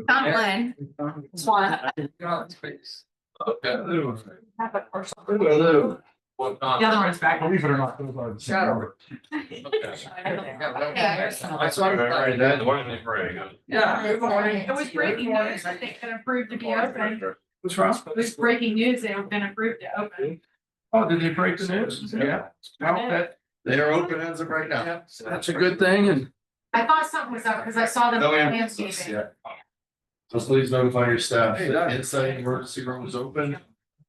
Fine. Swan. Okay. The other one's back. Believe it or not, those are the same number. Yeah. It was breaking news. I think been approved to be open. What's wrong? It was breaking news. They have been approved to open. Oh, did they break the news? Yeah. Well, They are open as of right now. that's a good thing, and I thought something was up because I saw them. No landscaping. emphasis, yeah. So please notify your staff that inside emergency room is open,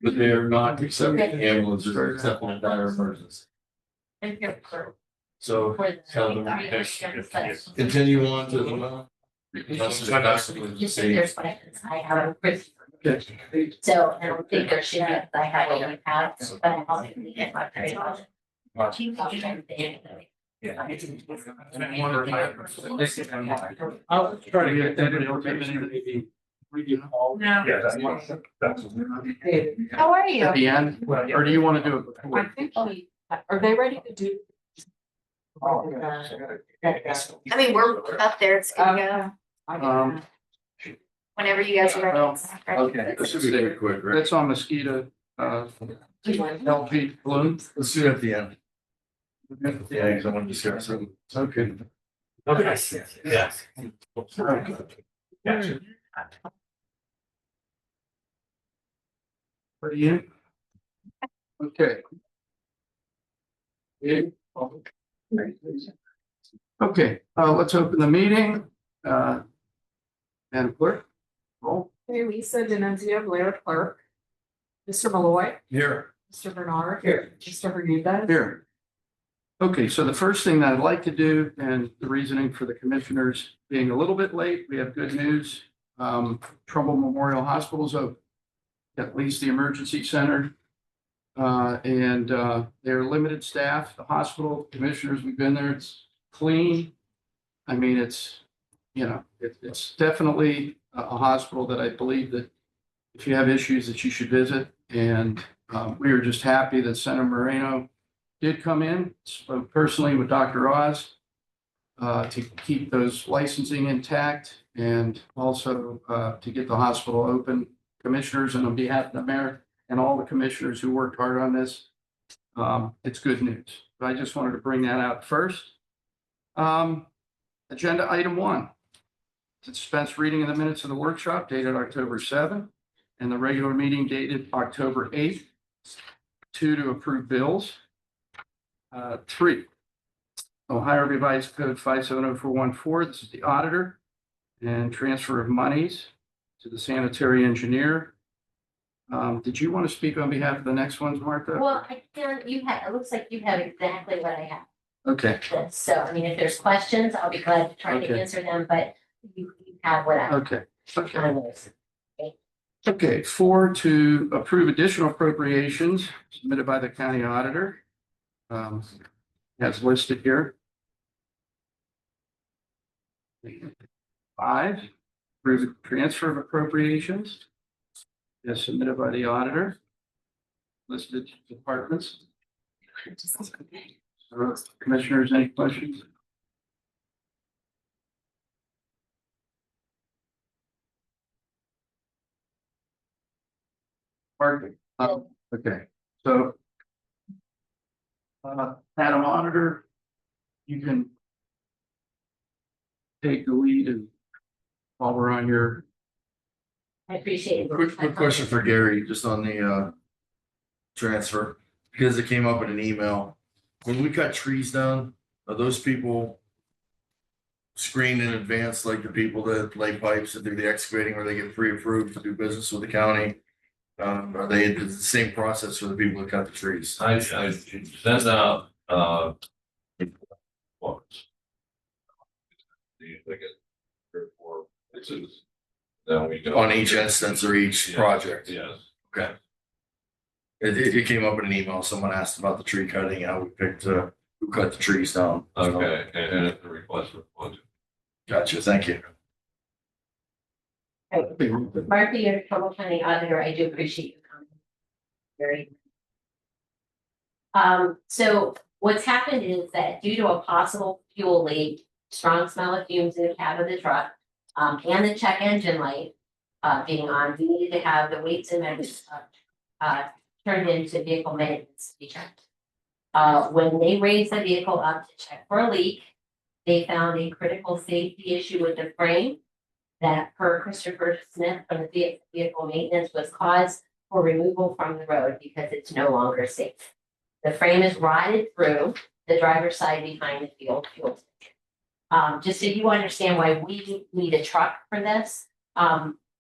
but they are not accepting ambulances or accepting dire emergencies. Thank you. So tell them to continue on to the. There's what I have. So I don't think there should be, I have what you have, but I'm also gonna get my very well. I'll try to get that information, maybe. No. Yeah, that's. How are you? At the end, or do you want to do it I before? think are they ready to do? I mean, we're up there, it's gonna Um, go whenever you guys are ready. okay. This should be pretty quick, right? That's on mosquito, LG balloon. Let's do it at the end. Yeah, because I want to discuss it. Okay. Okay, yeah. For you? Okay. Okay, let's open the meeting. Madam Clerk, roll. Hey, Lisa Denunzio, Blair Clerk. Mr. Malloy, Here. Mr. Bernard. Here. Mr. Hernandez. Here. Okay, so the first thing that I'd like to do, and the reasoning for the commissioners being a little bit late, we have good news. Trumbull Memorial Hospital is open, at least the emergency center. And they're limited staff, the hospital commissioners, we've been there, it's clean. I mean, it's, you know, it's definitely a hospital that I believe that if you have issues that you should visit. And we were just happy that Senator Moreno did come in, spoke personally with Dr. Oz to keep those licensing intact and also to get the hospital open. Commissioners, and on behalf of the mayor and all the commissioners who worked hard on this, it's good news. But I just wanted to bring that out first. Agenda item 1. To dispense reading of the minutes of the workshop dated October 7th and the regular meeting dated October 8th. 2, to approve bills. 3, Ohio Revised Code 570414. This is the auditor and transfer of monies to the sanitary engineer. Did you want to speak on behalf of the next ones, Martha? Well, you have, it looks like you have exactly what I have. Okay, So, I mean, if there's questions, I'll be glad to try to Okay. answer them, but you have what I okay, okay. on those. Okay, 4, to approve additional appropriations submitted by the county auditor. As listed here. 5, approve the transfer of appropriations as submitted by the auditor. Listed departments. Commissioners, any questions? Mark, okay, so Madam Auditor, you can take the lead and while we're on your. I appreciate it. Quick question for Gary, just on the transfer, because it came up in an email. When we cut trees down, are those people screened in advance, like the people that lay pipes and do the excavating, or they get pre-approved to do business with the county? Are they the same process for the people that cut the trees? I sent out, quotes. They get 3 or 4 places. Then we go. On each instance or each Yes, project? Yes. Okay. It came up in an email. Someone asked about the tree cutting, how we picked, who cut the trees down. So, Okay, and it's a request for quote. Gotcha, thank you. Martha, you're a Trumbull County Auditor, I do appreciate your comment. Very. So what's happened is that due to a possible fuel leak, strong smell of fumes in the cab of the truck, and the check engine light, being on, we need to have the weights and measures, turned into vehicle maintenance to be checked. When they raised the vehicle up to check for a leak, they found a critical safety issue with the frame that per Christopher Smith from the vehicle maintenance was cause for removal from the road because it's no longer safe. The frame is rotted through the driver's side behind the fuel tank. Just so you understand why we need a truck for this,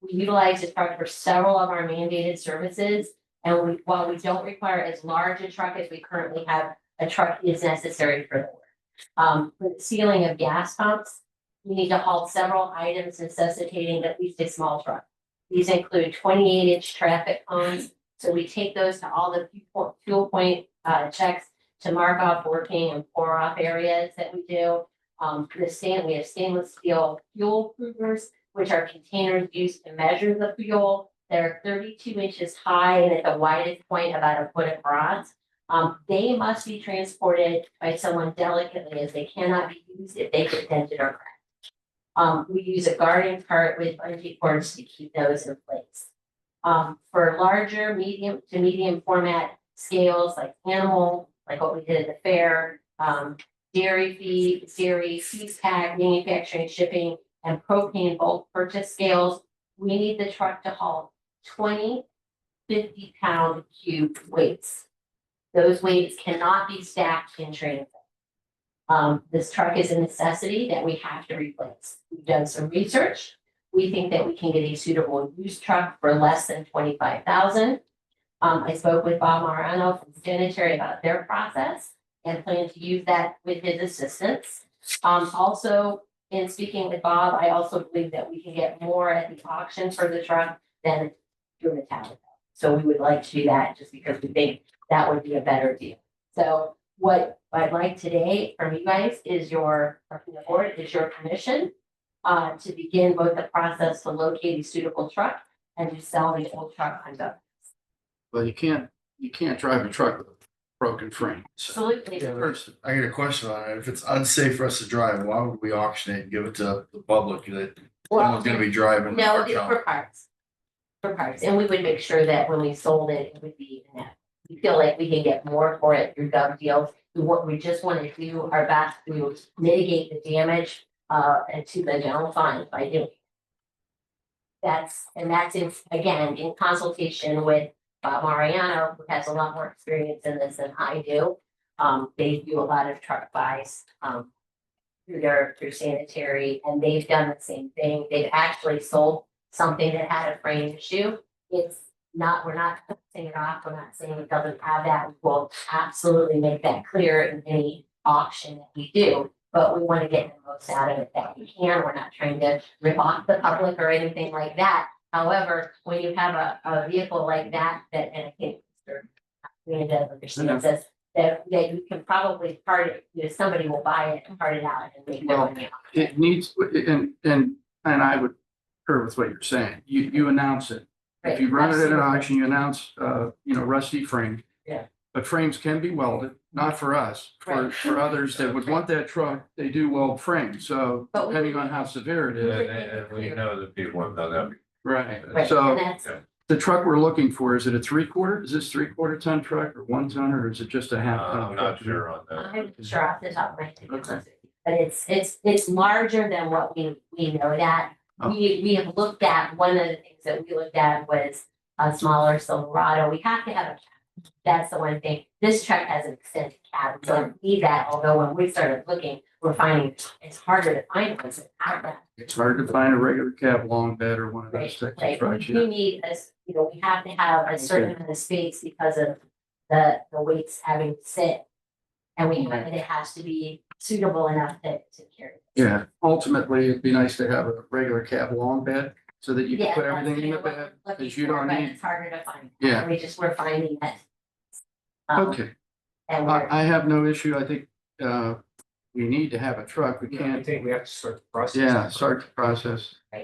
we utilize the truck for several of our mandated services. And while we don't require as large a truck as we currently have, a truck is necessary for the work. For the sealing of gas pumps, we need to haul several items necessitating at least a small truck. These include 28-inch traffic cones. So we take those to all the fuel point checks to mark off working and pour off areas that we do. We have stainless steel fuel provers, which are containers used to measure the fuel. They're 32 inches high and at the widest point about a foot across. They must be transported by someone delicately as they cannot be used if they get dented or cracked. We use a garden cart with bungee cords to keep those in place. For larger, medium to medium format scales like animal, like what we did at the fair, dairy feed, feed pack, manufacturing, shipping, and propane bulk purchase scales, we need the truck to haul 20 50-pound cube weights. Those weights cannot be stacked in transit. This truck is a necessity that we have to replace. We've done some research. We think that we can get a suitable used truck for less than $25,000. I spoke with Bob Mariano from Sanitary about their process and plan to use that with his assistance. Also, in speaking with Bob, I also believe that we can get more at the auction for the truck than through the town. So we would like to do that just because we think that would be a better deal. So what I'd like today from you guys is from the board is your permission to begin both the process to locate a suitable truck and to sell the old truck on the. Well, you can't drive a truck with a broken frame. So, Absolutely. first, I got a question on it. If it's unsafe for us to drive, why would we auction it and give it to the public that someone's gonna be driving? No, our it's town? for parts. For parts, and we would make sure that when we sold it, it would be even that. We feel like we can get more for it through gov deals. We just want to do our best to mitigate the damage and to the general fund by doing. That's again in consultation with Bob Mariano, who has a lot more experience in this than I do. They do a lot of truck buys through Sanitary, and they've done the same thing. They've actually sold something that had a frame issue. We're not cutting it off. We're not saying it doesn't have that. We will absolutely make that clear in any auction that we do, but we want to get the most out of it that we can. We're not trying to rip off the public or anything like that. However, when you have a vehicle like that, and I think Mr. does understand this, that you can probably part it, somebody will buy it and part it out and make their money off. it needs, and I would concur with what you're saying. You announce it. If you run it at an auction, you announce, rusty frame. Yeah. But frames can be welded, not for us, for others that would want that truck, they do weld frames. So But we- depending on how severe it is. And we know that people have done that. Right. Right, So and that's, the truck we're looking for, is it a 3/4? Is this 3/4 ton truck or 1 ton, or is it just a half ton? I'm not sure on that. I'm sure off the top of my head, but it's larger than what we know that. Oh. We have looked at, one of the things that we looked at was a smaller Silverado. We have to have a cab. That's the one thing. This truck has an extended cab, so I need that, although when we started looking, we're finding it's harder to find ones that have that. It's hard to find a regular cab long bed or one of those Right, Texas right. trucks. We need this, we have to have a certain amount of space because of the weights having to sit. And it has to be suitable enough to carry. Yeah, ultimately, it'd be nice to have a regular cab long bed so that you can Yeah, put that's everything in the kind of what bed, we're looking because you for, don't but need. It's harder to find. Yeah. We're finding that. Okay, And we're, I have no issue. I think we need to have a truck. We I can't, think we have to start the process. yeah, start the process. all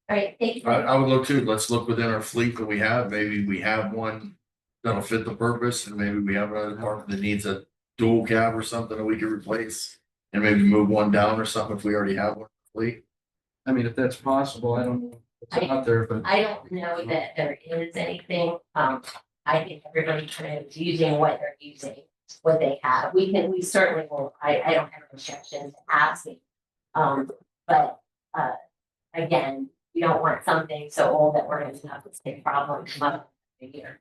right, thank you. I would look too. Let's look within our fleet that we have. Maybe we have one that'll fit the purpose, and maybe we have another part that needs a dual cab or something that we can replace. And maybe move one down or something if we already have one Lee? I mean, if that's possible, I don't know what's out there, but I don't know that there is anything, I think everybody kind of is using what they're using, what they have, we certainly will, I don't have an objection to asking. But, again, we don't want something so old that we're gonna have this big problem come up in a year.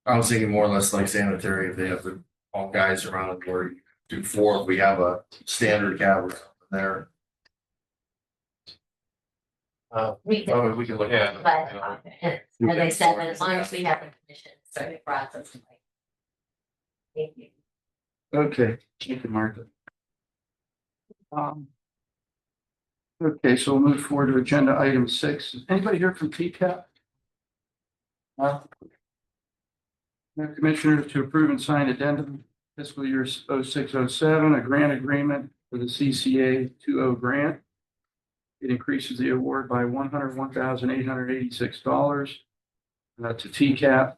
I was thinking more or less like sanitary, if they have the, all guys around where you do 4, if we have a standard cab or something there. We can, Oh, we can look at it. but, as I said, as long as we have the commission, so the process. Thank you. okay, thank you, Martha. Okay, so we'll move forward to agenda item 6. Is anybody here from TCAP? Commissioners to approve and sign addendum fiscal year 0607, a grant agreement for the CCA 20 grant. It increases the award by $101,886 to TCAP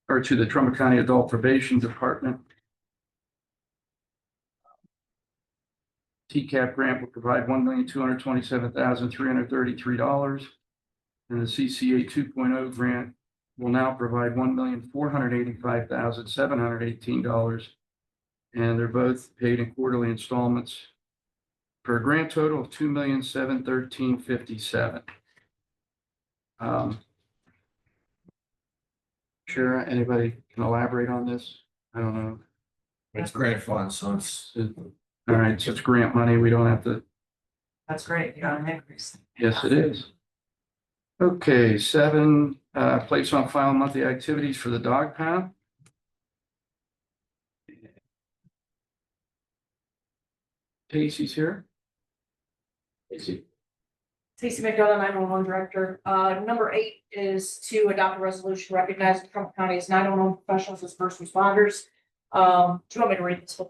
or to the Trumbull County Adult Probation Department. TCAP grant will provide $1,227,333, and the CCA 2.0 grant will now provide $1,485,718, and they're both paid in quarterly installments for a grand total of $2,713,57. Sure, anybody can elaborate on this? I don't know. It's grant funds, so it's. All right, so it's grant money. We don't have to. That's great, you got an increase. Yes, it is. Okay, 7, place on file monthly activities for the dog pound. Casey's here. Casey. Stacey McDonough, 911 director. Number 8 is to adopt a resolution recognizing Trumbull County as 911 professionals as first responders. Do you want me to read this?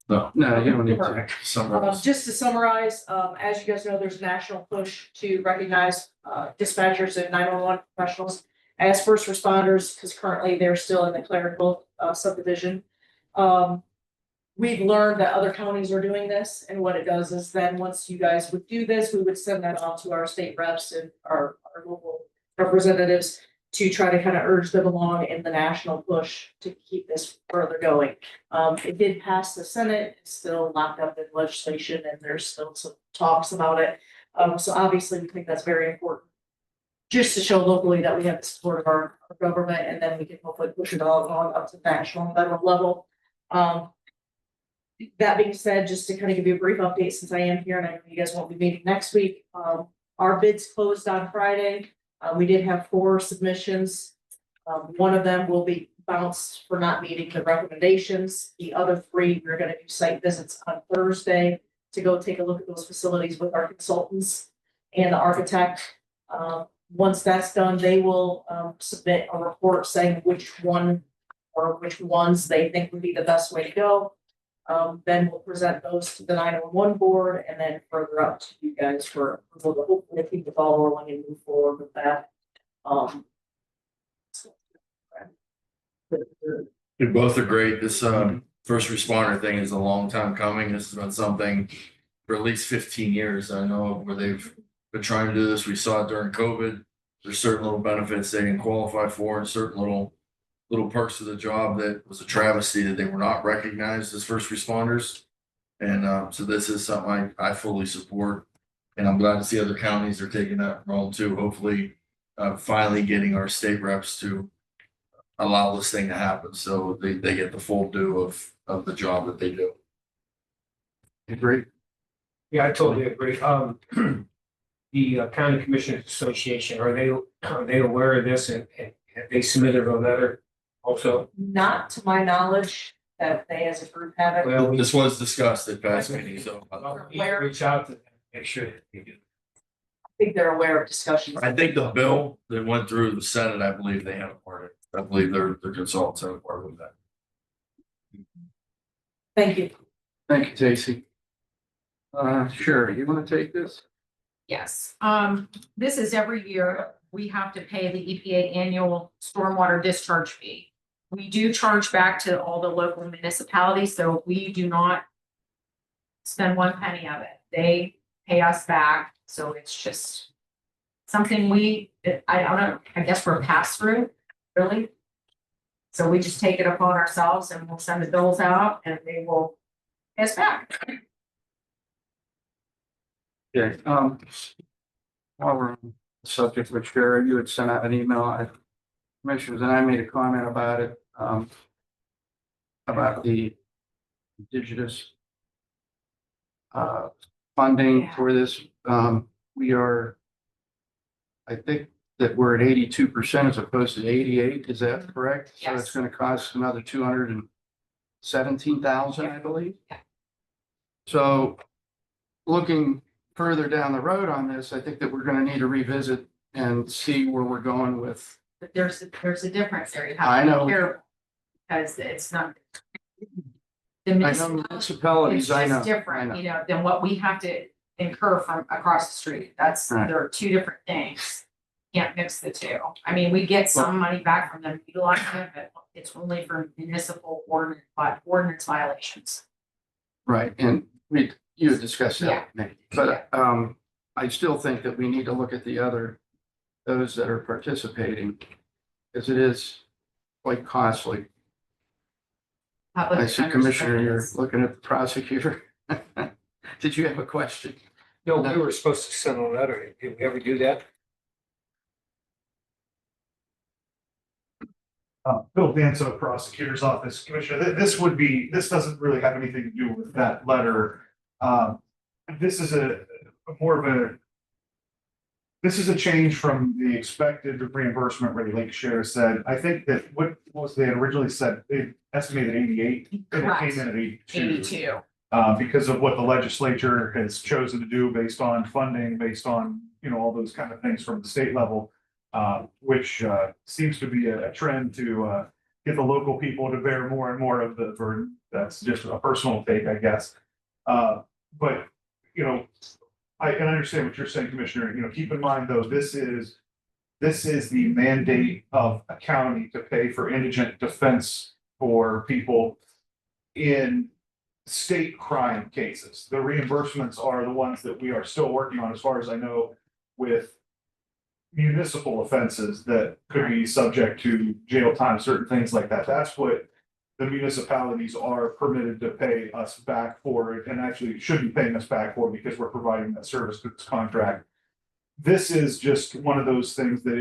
No. No, you don't need to. Perfect. Summarize. Just to summarize, as you guys know, there's a national push to recognize dispatchers and 911 professionals as first responders, because currently they're still in the clerical subdivision. We've learned that other counties are doing this, and what it does is then once you guys would do this, we would send that off to our state reps and our local representatives to try to kind of urge them along in the national push to keep this further going. It did pass the Senate, it's still locked up in legislation, and there's still some talks about it. So obviously, we think that's very important. Just to show locally that we have the support of our government, and then we can hopefully push it all along up to the national and federal level. That being said, just to kind of give you a brief update, since I am here and I know you guys won't be meeting next week, our bids closed on Friday. We did have 4 submissions. One of them will be bounced for not meeting the recommendations. The other 3, we're going to do site visits on Thursday to go take a look at those facilities with our consultants and the architect. Once that's done, they will submit a report saying which one or which ones they think would be the best way to go. Then we'll present those to the 911 board and then further up to you guys for approval to hopefully keep the ball rolling and move forward with that. They both are great. This first responder thing is a long time coming. This has been something for at least 15 years. I know where they've been trying to do this. We saw it during COVID. There's certain little benefits they didn't qualify for and certain little perks of the job that was a travesty that they were not recognized as first responders. And so this is something I fully support. And I'm glad to see other counties are taking that role too. Hopefully, finally getting our state reps to allow this thing to happen so they get the full due of the job that they do. Agree. Yeah, I totally agree. The County Commissioners Association, are they aware of this and have they submitted a letter also? Not to my knowledge that they as a group have it. Well, This was discussed at past meetings, so we need to reach out to them, make sure that they do. I think they're aware of discussions. I think the bill that went through the Senate, I believe they had a part of it. I believe their consultants have a part of that. Thank you. Thank you, Casey. Sure, you want to take this? Yes, this is every year, we have to pay the EPA annual stormwater discharge fee. We do charge back to all the local municipalities, so we do not spend 1 penny of it. they pay us back, so it's just something I don't know, I guess we're pass through, really. So we just take it upon ourselves and we'll send the bills out and they will pay us back. Okay, while we're on the subject, which Jared, you had sent out an email, commissioners, and I made a comment about it, about the indigenous funding Yeah. for this. We are, I think that we're at 82% as opposed to 88. Is that correct? So it's Yes. going to cost another 217,000, I believe. Yeah. So looking further down the road on this, I think that we're going to need to revisit and see where we're going with. But there's a difference there. You I have to know. be careful. Because it's not. The I know municipality, municipalities, it's I know. just different, I know. you know, than what we have to incur from across the street. That's, Right. there are two different things. Can't mix the two. I mean, we get some money back from them utilizing it, but it's only for municipal ordinance violations. Right, and you had discussed that with me, but I still think that we need to look at those that are participating. Because it is quite costly. Public I see defenders Commissioner, you're service. looking at the prosecutor. Did you have a question? No, we were supposed to send a letter. Did we ever do that? Bill Danso, Prosecutor's Office, Commissioner, this doesn't really have anything to do with that letter. This is this is a change from the expected reimbursement rate, like Sheriff said. I think that what was they had originally said, they estimated 88, and it Correct. came in at 82. 82. Because of what the legislature has chosen to do based on funding, based on, all those kind of things from the state level. Which seems to be a trend to get the local people to bear more and more of the burden. That's just a personal take, I guess. But, I can understand what you're saying, Commissioner. Keep in mind, though, this is the mandate of a county to pay for indigent defense for people in state crime cases. The reimbursements are the ones that we are still working on, as far as I know, with municipal offenses that could be subject to jail time, certain things like that. That's what the municipalities are permitted to pay us back for, and actually should be paying us back for, because we're providing that service through this contract. This is just one of those things that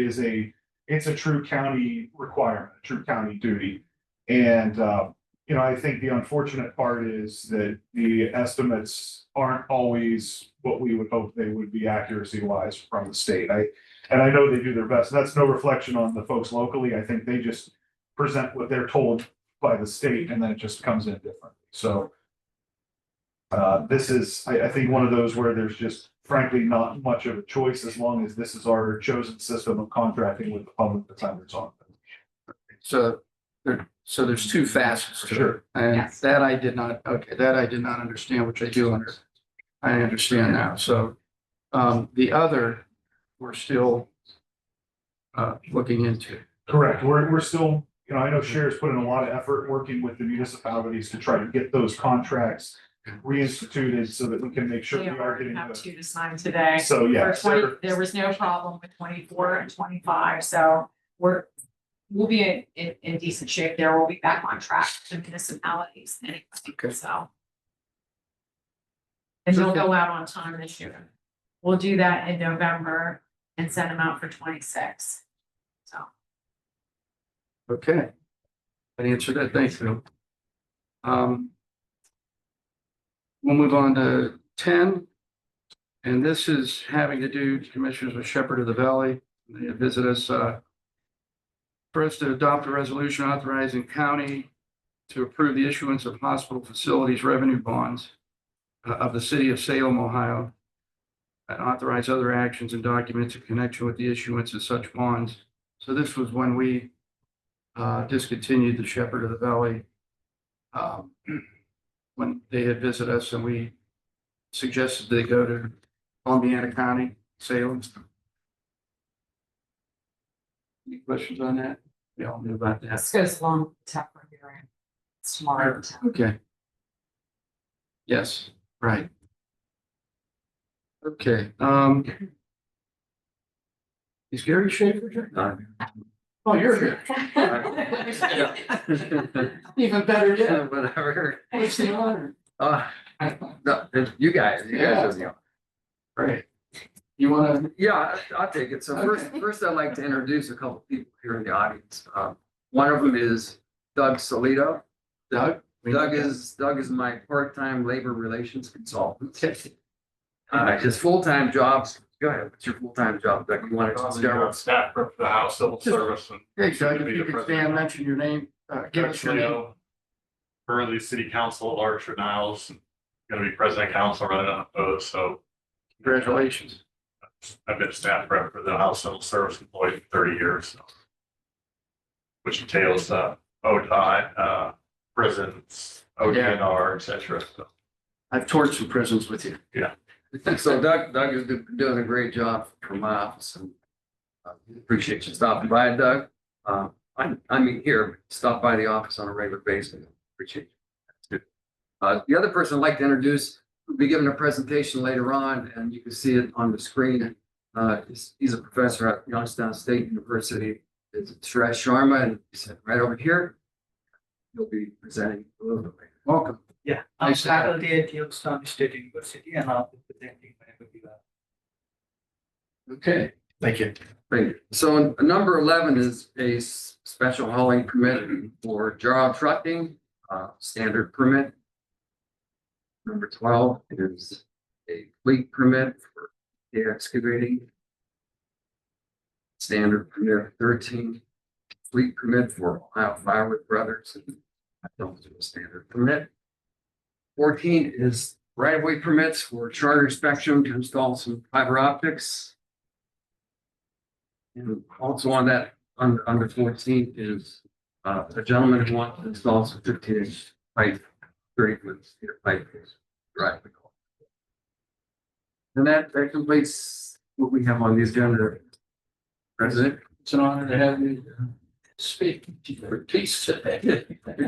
it's a true county requirement, a true county duty. And, I think the unfortunate part is that the estimates aren't always what we would hope they would be accuracy wise from the state. And I know they do their best. That's no reflection on the folks locally. I think they just present what they're told by the state, and then it just comes in differently. So this is, I think, one of those where there's just frankly not much of a choice, as long as this is our chosen system of contracting with the public defenders on. So there's two facets to it. Sure. And Yes. that I did not understand, which I understand now. So the other, we're still looking into. Correct. We're still, I know Sheriff's put in a lot of effort working with the municipalities to try to get those contracts reinstituted so that we can make sure We we are already getting have the. two to sign today. So, yeah. For 20 there was no problem with 24 and 25, so we'll be in decent shape there. We'll be back on track to municipalities anyway, Okay. so. And they'll go out on time this year. We'll do that in November and send them out for 26. So, Okay. That answered that. Thank you. We'll move on to 10. And this is having to do, Commissioners, with Shepherd of the Valley. They visit us for us to adopt a resolution authorizing county to approve the issuance of hospital facilities revenue bonds of the city of Salem, Ohio, and authorize other actions and documents in connection with the issuance of such bonds. So this was when we discontinued the Shepherd of the Valley when they had visited us, and we suggested they go to Columbiana County, Salem. Any questions on that? We all knew about that. this goes along with the temporary hearing. Smart. Okay. Yes, right. Okay, is Gary Schaefer here? Oh, you're here. Even better yet. Whatever. What's the honor? No, you guys are the honor. Great. You wanna, Yeah, I'll take it. So first I'd like to introduce a couple people here in the audience. One of them is Doug Solito. Doug? Doug is my part-time labor relations consultant. His full-time job, go ahead, what's your full-time job, Doug? You want to start with? Staff rep for the House Civil Service and. Hey, Doug, if Be you the could president. stand, mention your name, give us your name. Currently city council at large for Niles, gonna be president council running unopposed, so. Congratulations. I've been staff rep for the House Civil Service employee for 30 years. So. Which entails, OTI, prisons, ODNR, et cetera. So, I've toured some prisons with you. So Doug is doing a great job for my office and appreciate you stopping by, Doug. I mean, here, stop by the office on a regular basis. Appreciate you. That's good. The other person I'd like to introduce will be giving a presentation later on, and you can see it on the screen. He's a professor at Youngstown State University. It's Suresh Sharma, and he's right over here. He'll be presenting a little bit later. Welcome. Yeah, I'm Nice to have faculty at Youngstown State University and I'll be presenting my webinar. Okay. Thank you. Great. So number 11 is a special hauling permit for job trucking, standard permit. Number 12 is a fleet permit for the excavating. Standard permit 13, fleet permit for Ohio Firewood Brothers. I don't do a standard permit. 14 is right-of-way permits for Charter Spectrum to install some fiber optics. And also on that, under 14 is a gentleman who wants to install some 15-inch pipe, 30-foot pipe. Right. And that completes what we have on the agenda. President, It's an honor to have you speak for peace today.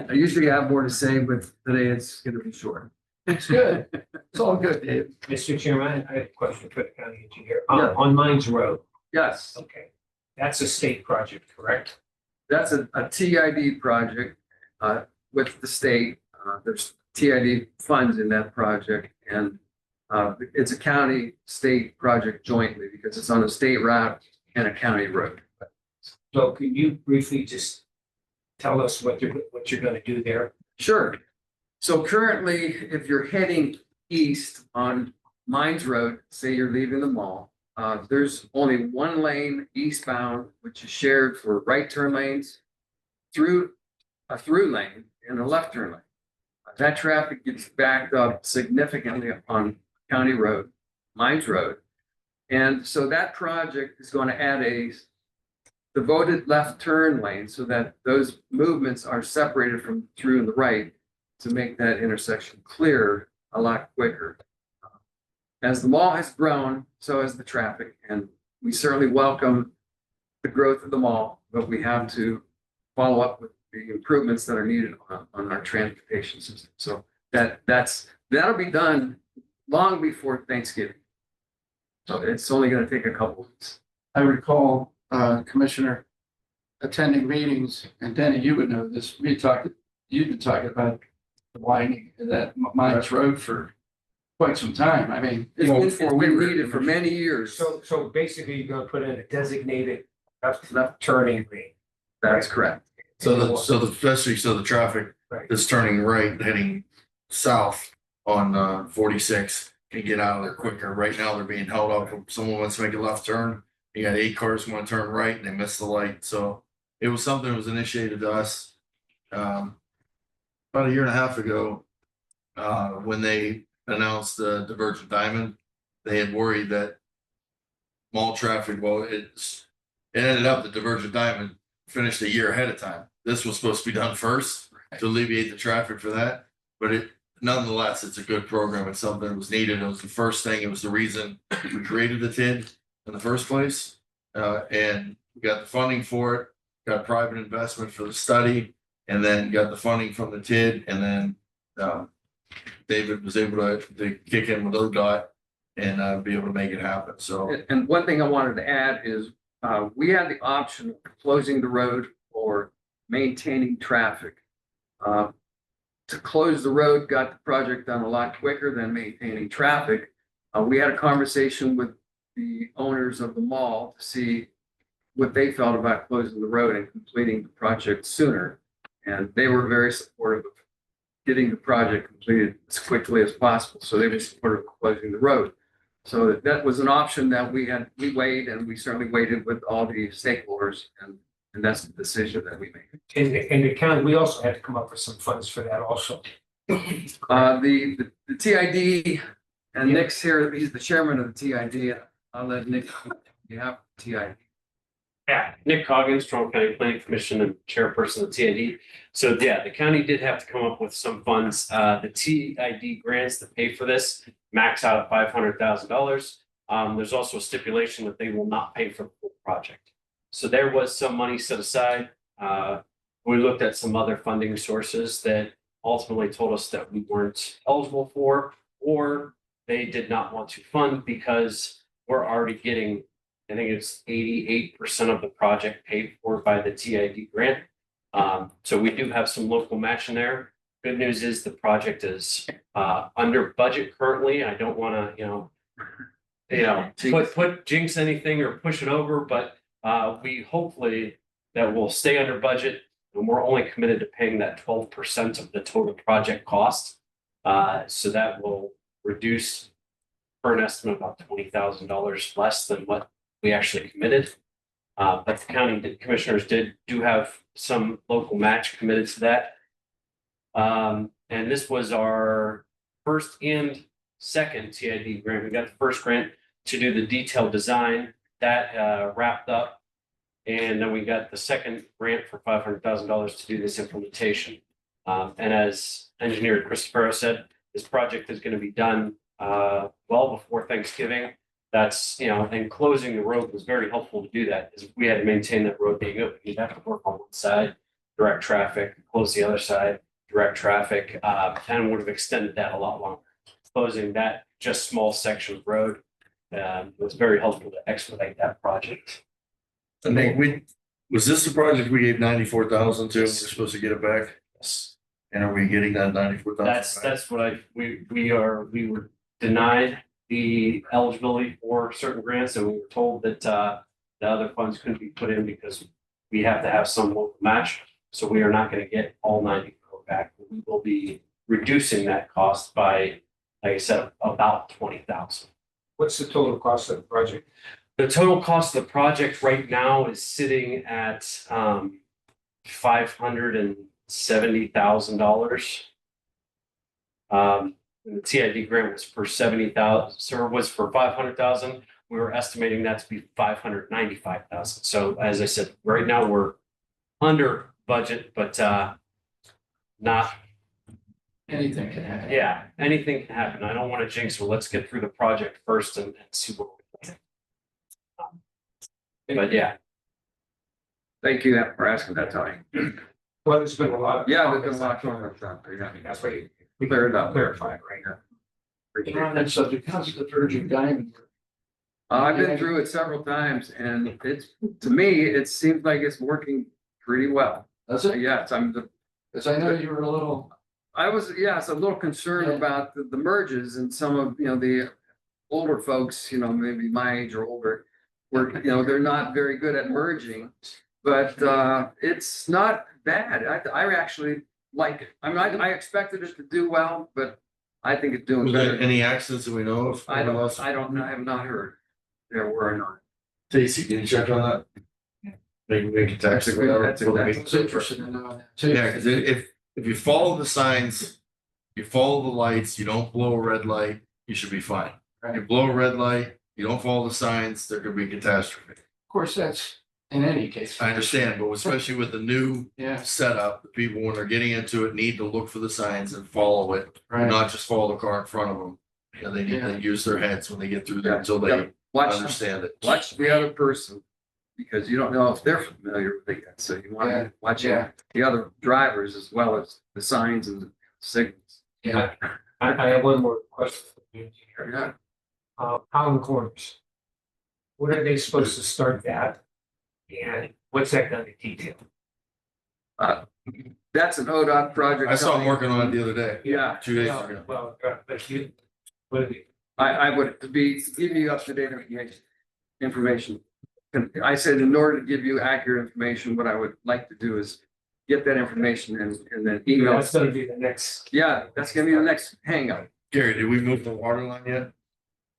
I usually have more to say, but today it's going to be short. It's good. It's all good, Dave. Mr. Chairman, I have a question for the county engineer. Yeah. On Mines Road, Yes, okay, that's a state project, correct? that's a TID project with the state. There's TID funds in that project, and it's a county-state project jointly because it's on a state route and a county road. So could you briefly just tell us what you're gonna do there? Sure. So currently, if you're heading east on Mines Road, say you're leaving the mall, there's only one lane eastbound, which is shared for right turn lanes, through a through lane and a left turn lane. That traffic gets backed up significantly on County Road, Mines Road. And so that project is going to add a devoted left turn lane so that those movements are separated from through and the right to make that intersection clear a lot quicker. As the mall has grown, so has the traffic, and we certainly welcome the growth of the mall, but we have to follow up with the improvements that are needed on our transportation system. So that'll be done long before Thanksgiving. So it's only going to take a couple weeks. I recall, Commissioner, attending meetings, and Danny, you would know this, you've been talking about the widening of that Mines Road for quite some time. I mean. It's been needed for many years. So basically, you're gonna put in a designated left turning lane. That's correct. So the traffic Right. that's turning right, heading south on 46 can get out of there quicker. Right now, they're being held up. If someone wants to make a left turn, you got 8 cars want to turn right and they miss the light. So it was something that was initiated to us about a year and a half ago when they announced the Divergent Diamond. They had worried that mall traffic, well, it ended up the Divergent Diamond finished a year ahead of time. This was supposed to be done first to alleviate the traffic for that, but nonetheless, it's a good program. It's something that was needed. It was the first thing. It was the reason we created the TID in the first place. And we got the funding for it, got private investment for the study, and then got the funding from the TID. And then David was able to kick in with ODOT and be able to make it happen. So And one thing I wanted to add is, we had the option of closing the road or maintaining traffic. To close the road got the project done a lot quicker than maintaining traffic. We had a conversation with the owners of the mall to see what they felt about closing the road and completing the project sooner. And they were very supportive of getting the project completed as quickly as possible. So they were supportive of closing the road. So that was an option that we weighed, and we certainly waited with all the stakeholders, and that's the decision that we made. And the county, we also had to come up with some funds for that also. The TID, and Nick's here, he's the chairman of the TID. I'll let Nick, you have TID. Yeah, Nick Coggins, Trumbull County Planning Commission and chairperson of TID. So yeah, the county did have to come up with some funds. The TID grants that pay for this max out at $500,000. There's also a stipulation that they will not pay for the full project. So there was some money set aside. We looked at some other funding sources that ultimately told us that we weren't eligible for, or they did not want to fund because we're already getting, I think it's 88% of the project paid for by the TID grant. So we do have some local match in there. Good news is the project is under budget currently. I don't want to, put jinx anything or push it over, but we hopefully that will stay under budget, and we're only committed to paying that 12% of the total project cost. So that will reduce for an estimate of about $20,000 less than what we actually committed. But the county commissioners do have some local match committed to that. And this was our first and second TID grant. We got the first grant to do the detailed design that wrapped up. And then we got the second grant for $500,000 to do this implementation. And as engineer Christopher said, this project is going to be done well before Thanksgiving. That's, and closing the road was very helpful to do that, because we had to maintain that road being open. You'd have to work on one side, direct traffic, close the other side, direct traffic, and would have extended that a lot longer. Closing that just small section of road was very helpful to expedite that project. I think was this the project we gave 94,000 to? We're supposed to get it back? Yes. And are we getting that 94,000? That's what we were denied the eligibility for certain grants, and we were told that the other funds couldn't be put in because we have to have some local match. So we are not going to get all 94 back. We will be reducing that cost by, like I said, about 20,000. What's the total cost of the project? The total cost of the project right now is sitting at $570,000. The TID grant was for 70,000, so it was for 500,000. We were estimating that to be 595,000. So as I said, right now we're under budget, but not. Anything can happen. Yeah, anything can happen. I don't want to jinx it. Let's get through the project first and see what we can. But yeah. Thank you for asking that, Tony. Well, there's been a lot. Yeah, there's been a lot going on. That's why We cleared it up. clarify it right now. On that subject, how's the Virgin Diamond? I've been through it several times, and to me, it seems like it's working pretty well. Does it? Yes, Because I know you were a little. I was a little concerned Yeah. about the merges, and some of, the older folks, maybe my age or older, they're not very good at merging, but it's not bad. I actually like it. I mean, I expected it to do well, but I think it's doing Was there good. any accidents that we know of? I don't know. I have not heard. There were not. Stacy, can you check on that? Maybe we can text it. I I was interested in knowing that too. Yeah, because if you follow the signs, you follow the lights, you don't blow a red light, you should be fine. You blow a red light, you don't follow the signs, there could be catastrophe. Of course, that's in any case. I understand, but especially with the new Yeah, setup, the people, when they're getting into it, need to look for the signs and follow it, right. not just follow the car in front of them. They need to use their heads when they get through there until they understand it. Watch the other person, because you don't know if they're familiar with it yet. So you want to watch the other drivers as well as the signs and the signals. Yeah. I have one more question for the engineer. Holland Corners. What are they supposed to start that? And what's that gonna detail? That's an ODOT project. I saw him working on it the other day, Yeah, 2 days ago. Well, but you, what are they? I would be, give you up-to-date information. And I said, in order to give you accurate information, what I would like to do is get that information and then email. That's gonna be the next. Yeah, that's gonna be the next hang up. Gary, did we move the water line yet?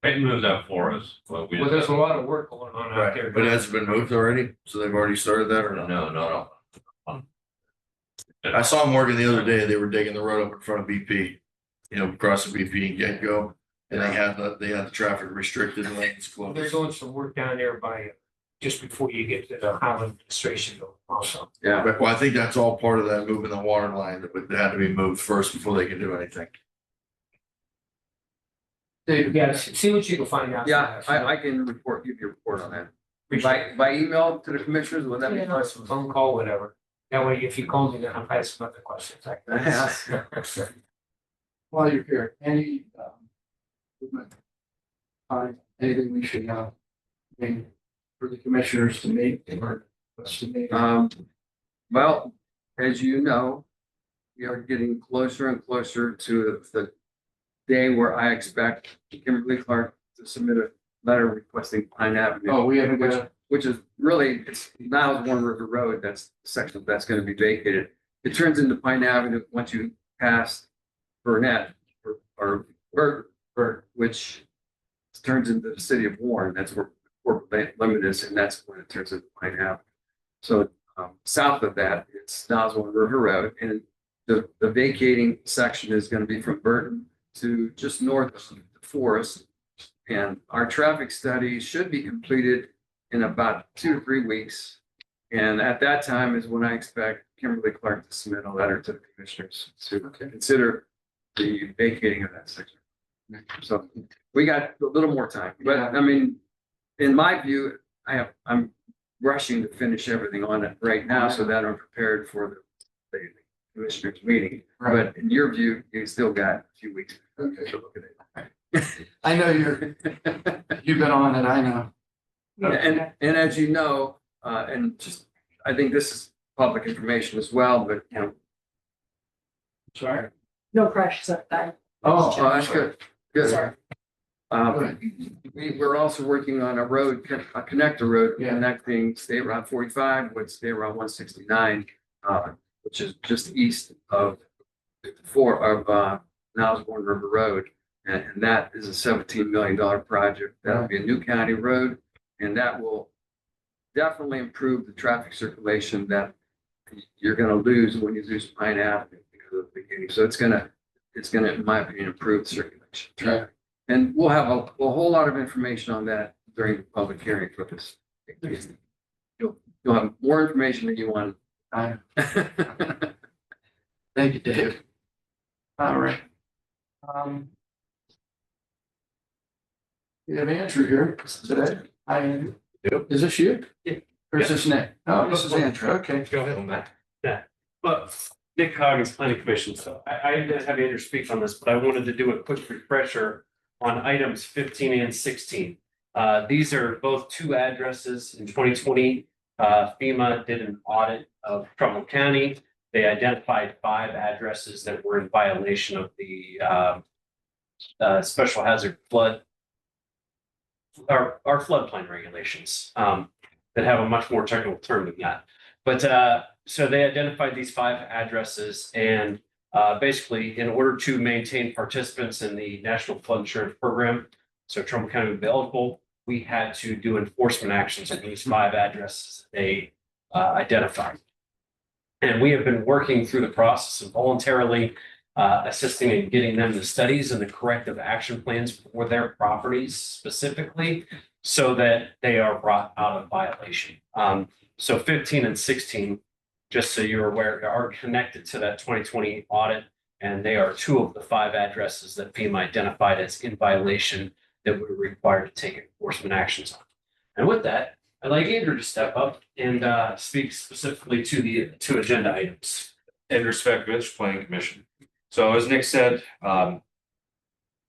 They moved that for us. Well, there's a lot of work going on out there. But has it been moved already? So they've already started that or No, not? no. I saw them working the other day. They were digging the road up in front of BP, across the BP and get go. And they had the traffic restricted and lanes They're closed. doing some work down there by, just before you get to the Highland Administration Building also. Yeah, Well, I think that's all part of that moving the water line that had to be moved first before they could do anything. Dave, Yeah, see what you can find out. yeah, I can give you a report on that. By email to the commissioners, would that be Yeah, fine? some phone call, whatever. That way, if you call me, then I'll have some other questions. while you're here, any, movement on anything we should have? I mean, for the commissioners to meet or us to meet? Well, as you know, we are getting closer and closer to the day where I expect Kimberly Clark to submit a letter requesting Pine Avenue. Oh, we haven't got, Which is really, it's now One River Road, that's the section that's gonna be vacated. It turns into Pine Avenue once you pass Burnett or Burt, which turns into the city of Warren. That's where corporate limit is, and that's when it turns into Pine Avenue. So south of that, it's One River Road, and the vacating section is gonna be from Burton to just north of the forest. And our traffic study should be completed in about 2 to 3 weeks. And at that time is when I expect Kimberly Clark to submit a letter to the commissioners to consider the vacating of that section. So we got a little more time, but I mean, in my view, I'm rushing to finish everything on it right now so that I'm prepared for the commissioners meeting. But in your view, you still got a few weeks to look at it. I know you've been on it, I know. And as you know, and just, I think this is public information as well, but Sorry. No crashes at that. oh, that's good, good. Sorry. We're also working on a road, a connector road, Yeah. connecting State Route 45 with State Route 169, which is just east of Niles One River Road. And that is a $17 million project. That'll be a new county road, and that will definitely improve the traffic circulation that you're gonna lose when you lose Pine Avenue because of the beginning. So it's gonna, in my opinion, improve circulation. Right. And we'll have a whole lot of information on that during the public hearing for this. You'll have more information than you want. I- Thank you, Dave. All right. We have Andrew here today. Hi, Andrew. Is this you? Yeah. Or is this Nick? Oh, this is Andrew. Okay. Go ahead on that. Yeah, but Nick Coggins, Planning Commission, so I did have Andrew speak on this, but I wanted to do a quick refresher on items 15 and 16. These are both 2 addresses in 2020. FEMA did an audit of Trumbull County. They identified 5 addresses that were in violation of the special hazard flood, our floodplain regulations, that have a much more technical term than that. But so they identified these 5 addresses, and basically, in order to maintain participants in the National Flood Insurance Program, so Trumbull County would be eligible, we had to do enforcement actions on these 5 addresses they identified. And we have been working through the process of voluntarily assisting in getting them the studies and the corrective action plans for their properties specifically, so that they are brought out of violation. So 15 and 16, just so you're aware, are connected to that 2020 audit, and they are 2 of the 5 addresses that FEMA identified as in violation that we're required to take enforcement actions on. And with that, I'd like Andrew to step up and speak specifically to the 2 agenda items. Andrew Spekovich, Planning Commission. So as Nick said,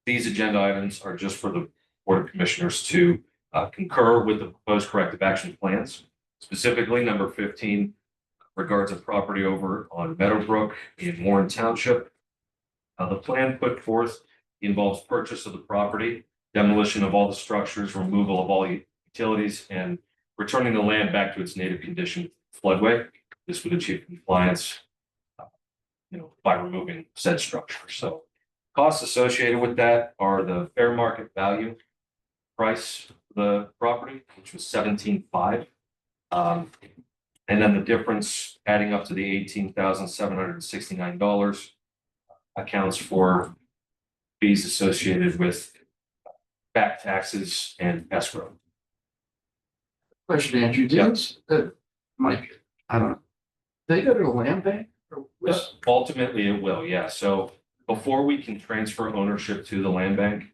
these agenda items are just for the Board of Commissioners to concur with the proposed corrective action plans. Specifically, number 15 regards a property over on Meadowbrook in Warren Township. The plan put forth involves purchase of the property, demolition of all the structures, removal of all utilities, and returning the land back to its native condition floodway. This would achieve compliance, by removing said structure. So costs associated with that are the fair market value price of the property, which was 17.5. And then the difference adding up to the $18,769 accounts for fees associated with back taxes and escrow. Question, Andrew, didn't, Mike, I don't know. They go to a land bank? Or was- Ultimately, it will, yeah. So before we can transfer ownership to the land bank,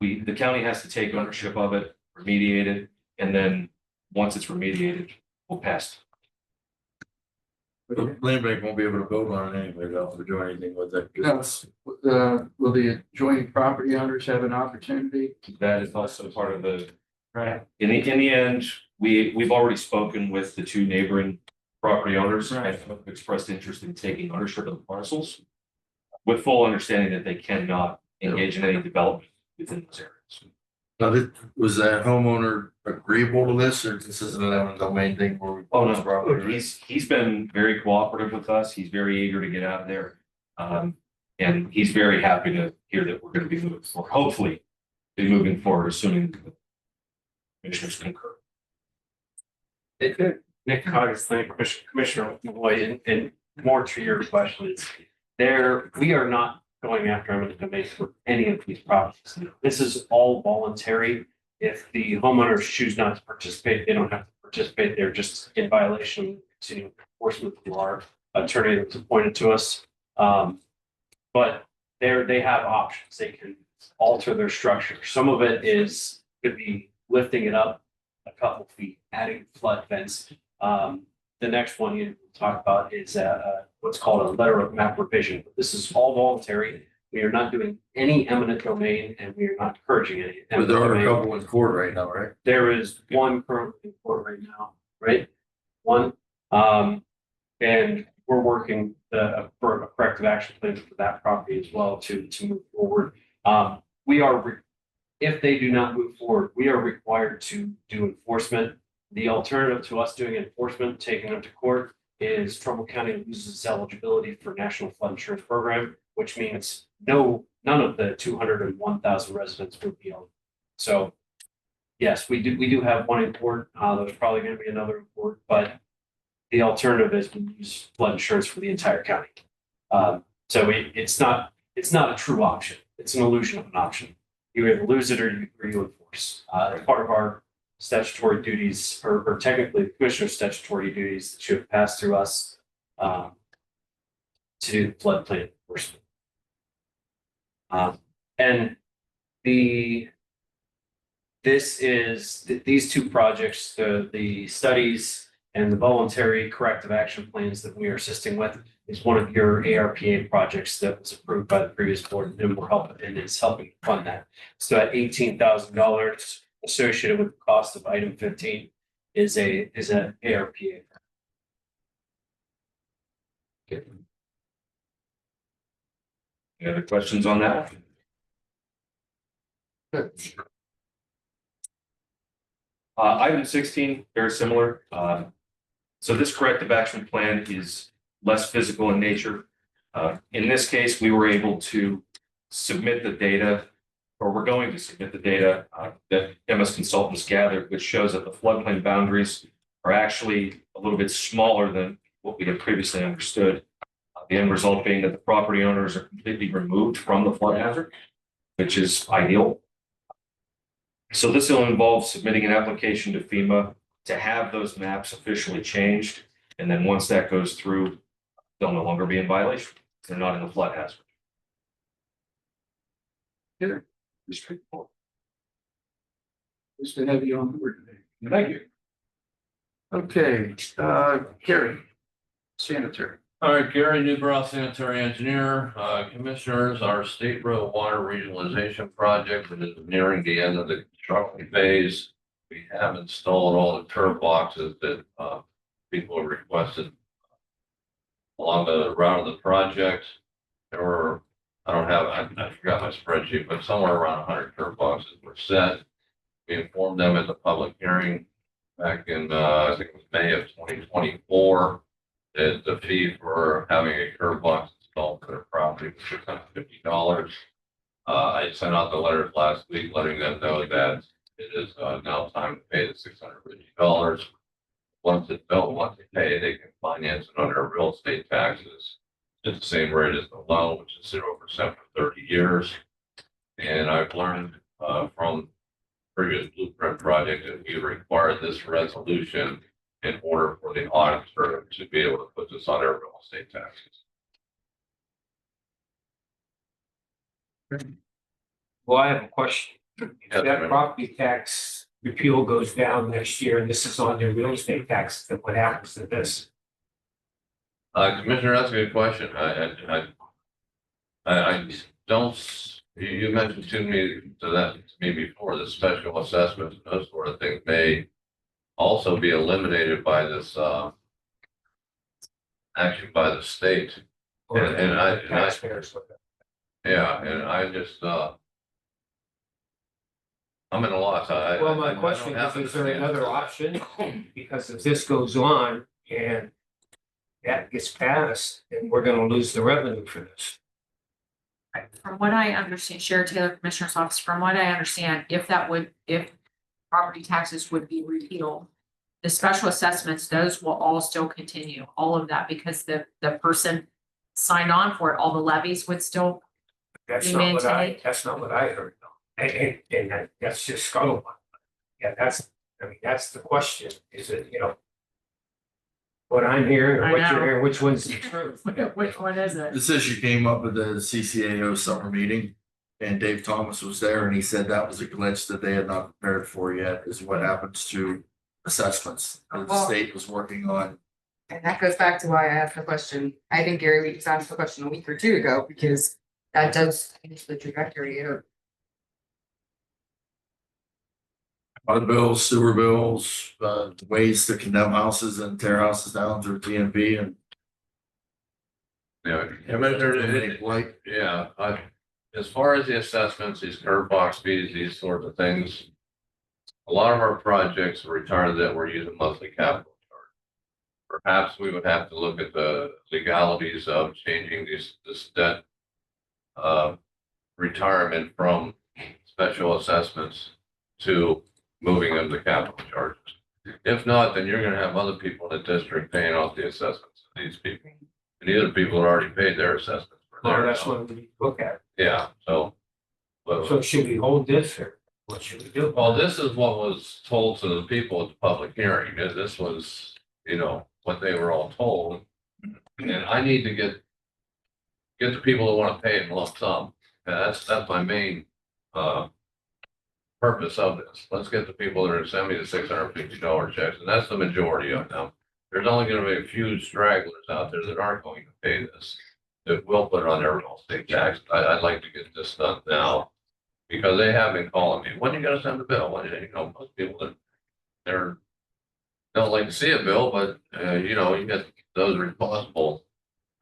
the county has to take ownership of it, remediate it, and then once it's remediated, we'll pass. The land bank won't be able to build on it anyway, though, or do anything with it. No, will the adjoining property owners have an opportunity? That is also part of the, Right. in the end, we've already spoken with the two neighboring property owners and Right. have expressed interest in taking ownership of the parcels with full understanding that they cannot engage in any development within those areas. Now, was that homeowner agreeable to this, or this isn't an domain thing where we? Oh, no, he's been very cooperative with us. He's very eager to get out of there. And he's very happy to hear that we're going to be moving forward, hopefully be moving forward, assuming the commissioners concur. Nick Coggins, Commissioner Malloy, and more to your questions. We are not going after eminent domain for any of these projects. This is all voluntary. If the homeowners choose not to participate, they don't have to participate. They're just in violation of continuing enforcement through our attorney that's appointed to us. But they have options. They can alter their structure. Some of it could be lifting it up a couple feet, adding flood fence. The next one you talk about is what's called a letter of map revision. This is all voluntary. We are not doing any eminent domain, and we are not encouraging any. But there are a eminent domain. couple in court right now, right? There is one currently in court right now, right? One. And we're working for a corrective action plan for that property as well to move forward. If they do not move forward, we are required to do enforcement. The alternative to us doing enforcement, taking them to court, is Trumbull County loses its eligibility for National Flood Insurance Program, which means none of the 201,000 residents would be eligible. So yes, we do have one in court. There's probably going to be another in court, but the alternative is we use flood insurance for the entire county. So it's not a true option. It's an illusion of an option. You either lose it or you enforce. As part of our statutory duties, or technically the commissioner's statutory duties that you have passed through us to do floodplain enforcement. And these two projects, the studies and the voluntary corrective action plans that we are assisting with is one of your ARPA projects that was approved by the previous board, and we're helping, and it's helping fund that. So that $18,000 associated with the cost of item 15 is an ARPA. Okay. Any other questions on that? Good. Item 16, very similar. So this corrective action plan is less physical in nature. In this case, we were able to submit the data, or we're going to submit the data that MS Consultants gathered, which shows that the floodplain boundaries are actually a little bit smaller than what we had previously understood. The end result being that the property owners are completely removed from the flood hazard, which is ideal. So this will involve submitting an application to FEMA to have those maps officially changed. And then once that goes through, they'll no longer be in violation. They're not in the flood hazard. Good. Straightforward. Just to have you on board today. Thank you. Okay, Carrie, sanitary. All right, Gary Newbrow, sanitary engineer, commissioners, our state road water regionalization project is nearing the end of the construction phase. We have installed all the curb boxes that, people have requested along the route of the project. There were, I forgot my spreadsheet, but somewhere around 100 curb boxes were set. We informed them at the public hearing back in, I think it was May of 2024. That the fee for having a curb box installed for their property was $650. I sent out the letters last week letting them know that it is now time to pay the $650. Once it's built, once they pay, they can finance it under real estate taxes. It's the same rate as the loan, which is 0% for 30 years. And I've learned from previous blueprint project that we require this resolution in order for the auditor to be able to put this on their real estate taxes. Well, I have a question. If Yes, that ma'am. property tax repeal goes down next year and this is on their real estate tax, then what happens to this? Commissioner, that's a good question. I don't, you mentioned to me before, the special assessments and those sort of things may also be eliminated by this, action by the state. Or And I- taxpayers with it? Yeah, and I just, I'm at a loss. Well, my question is there another option? Because if this goes on and that gets passed, then we're gonna lose the revenue for this. From what I understand, Sheriff Taylor, Commissioner's Office, from what I understand, if property taxes would be repealed, the special assessments, those will all still continue, all of that, because the person signed on for it, all the levies would still. That's You not what maintain- that's not what I heard, though. And that's just scuttlebutt. Yeah, that's the question, is it, what I'm hearing, or I what you're know. hearing, which one's the truth? Which one is it? This issue came up at the CCAO summer meeting. And Dave Thomas was there and he said that was a glitch that they had not prepared for yet, is what happens to assessments. that The state was working on. And that goes back to why I asked the question. I think Gary, we just asked the question a week or two ago, because that does change the trajectory of. Water bills, sewer bills, ways to condemn houses and tear houses down through TMP and. Yeah, as far as the assessments, these curb box fees, these sorts of things. A lot of our projects retire that we're using monthly capital charge. Perhaps we would have to look at the legalities of changing this debt. Retirement from special assessments to moving them to capital charges. If not, then you're gonna have other people in the district paying off the assessments of these people. And the other people had already paid their assessments for Well, their. that's what we need to look at. Yeah, so. But, So should we hold this, or what should we do? well, this is what was told to the people at the public hearing. This was, what they were all told. And I need to get the people that want to pay it in lump sum. And that's my main, purpose of this. Let's get the people that are sending me the $650 checks, and that's the majority of them. There's only gonna be a few stragglers out there that aren't going to pay this, that will put it on their real estate tax. I'd like to get this done now, because they have been calling me, when are you gonna send the bill? When, most people that don't like to see a bill, but, you get those responsible,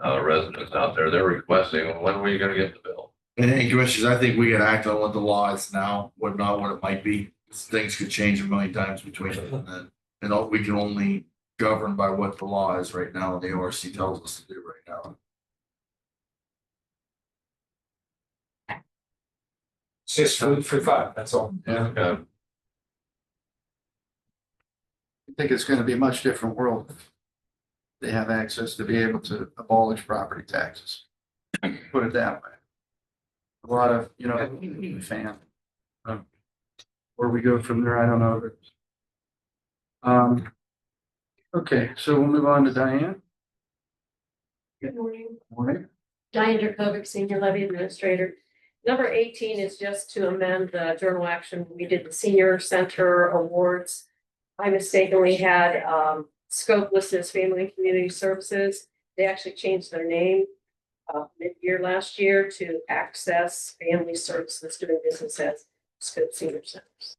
residents out there, they're requesting, when are you gonna get the bill? And commissioners, I think we can act on what the law is now, what not what it might be. Things could change a million times between them, and we can only govern by what the law is right now, and the ORC tells us to do right now. It's just food for thought, that's all. Okay. I think it's gonna be a much different world. If they have access to be able to abolish property taxes. Put it that way. A lot of, fan. Where we go from there, I don't know. Okay, so we'll move on to Diane. Good morning. Morning. Diane Dracovic, Senior Levy Administrator. Number 18 is just to amend the journal action. We did the Senior Center Awards. I mistakenly had scope listed as Family and Community Services. They actually changed their name mid-year last year to Access Family Services, doing business as Scope Senior Centers.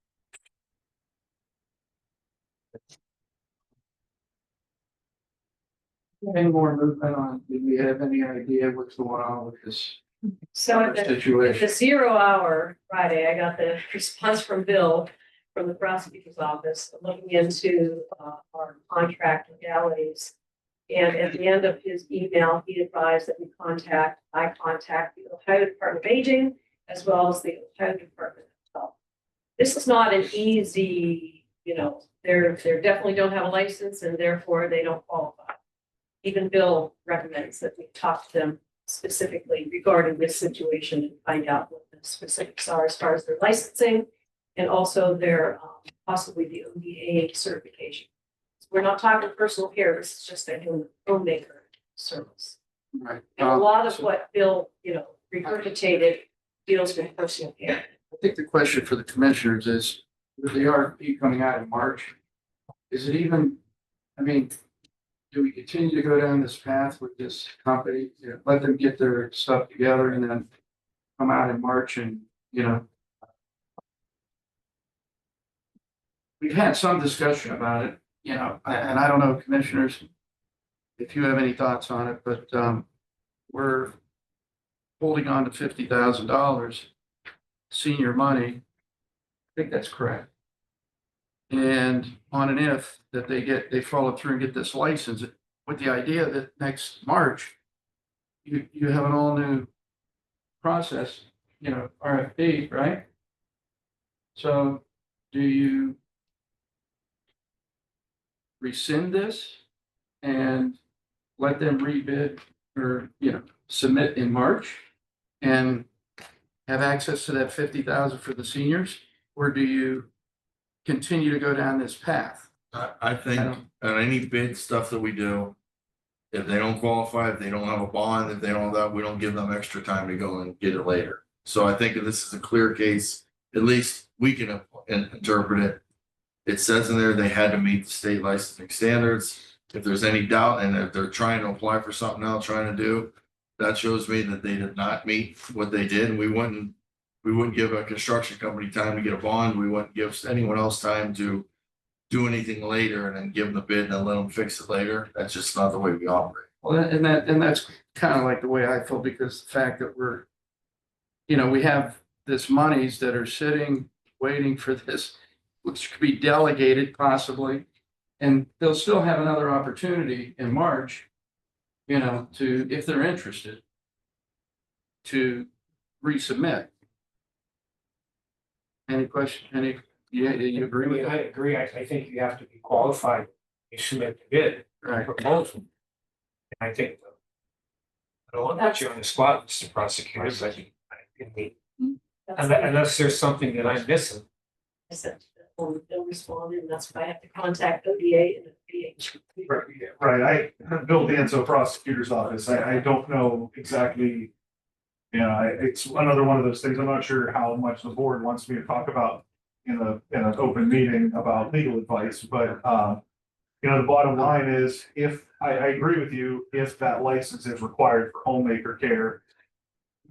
Any more movement on, do we have any idea what's going on with this So at the situation? 0 hour Friday, I got the response from Bill from the prosecutor's office looking into our contract legalities. And at the end of his email, he advised that I contact the Ohio Department of Aging as well as the Ohio Department of Health. This is not an easy, they're definitely don't have a license and therefore they don't qualify. Even Bill recommends that we talk to them specifically regarding this situation and find out what the specifics are as far as their licensing and also their possibly the ODA certification. We're not talking personal care, this is just a homemaker service. Right. And a lot of what Bill, regurgitated deals with personal care. I think the question for the commissioners is, with the RFP coming out in March, is it even, do we continue to go down this path with this company, let them get their stuff together and then come out in March and, we've had some discussion about it, and I don't know, commissioners, if you have any thoughts on it, but we're holding on to $50,000 senior money. I think that's correct. And on an if that they follow through and get this license with the idea that next March, you have an all new process, RFP, right? So do you rescind this and let them rebid or, submit in March and have access to that 50,000 for the seniors? Or do you continue to go down this path? I think on any bid stuff that we do, if they don't qualify, if they don't have a bond, if they don't have that, we don't give them extra time to go and get it later. So I think if this is a clear case, at least we can interpret it. It says in there they had to meet the state licensing standards. If there's any doubt and if they're trying to apply for something else, trying to do, that shows me that they did not meet what they did. And we wouldn't give a construction company time to get a bond. We wouldn't give anyone else time to do anything later and then give them the bid and then let them fix it later. That's just not the way we operate. Well, and that's kind of like the way I feel, because the fact that we have this monies that are sitting, waiting for this, which could be delegated possibly, and they'll still have another opportunity in March, to, if they're interested, to resubmit. Any question, you agree with I that? agree. I think you have to be qualified. You submit the bid, Right. proposal. And I think, I don't want to put you on the spot, Mr. Prosecutor, but unless there's something that I'm missing. I said, they'll respond, and that's why I have to contact ODA and PH. Right, I built Danzo prosecutor's office. I don't know exactly. It's another one of those things. I'm not sure how much the board wants me to talk about in an open meeting about legal advice, but the bottom line is, if I agree with you, if that license is required for homemaker care,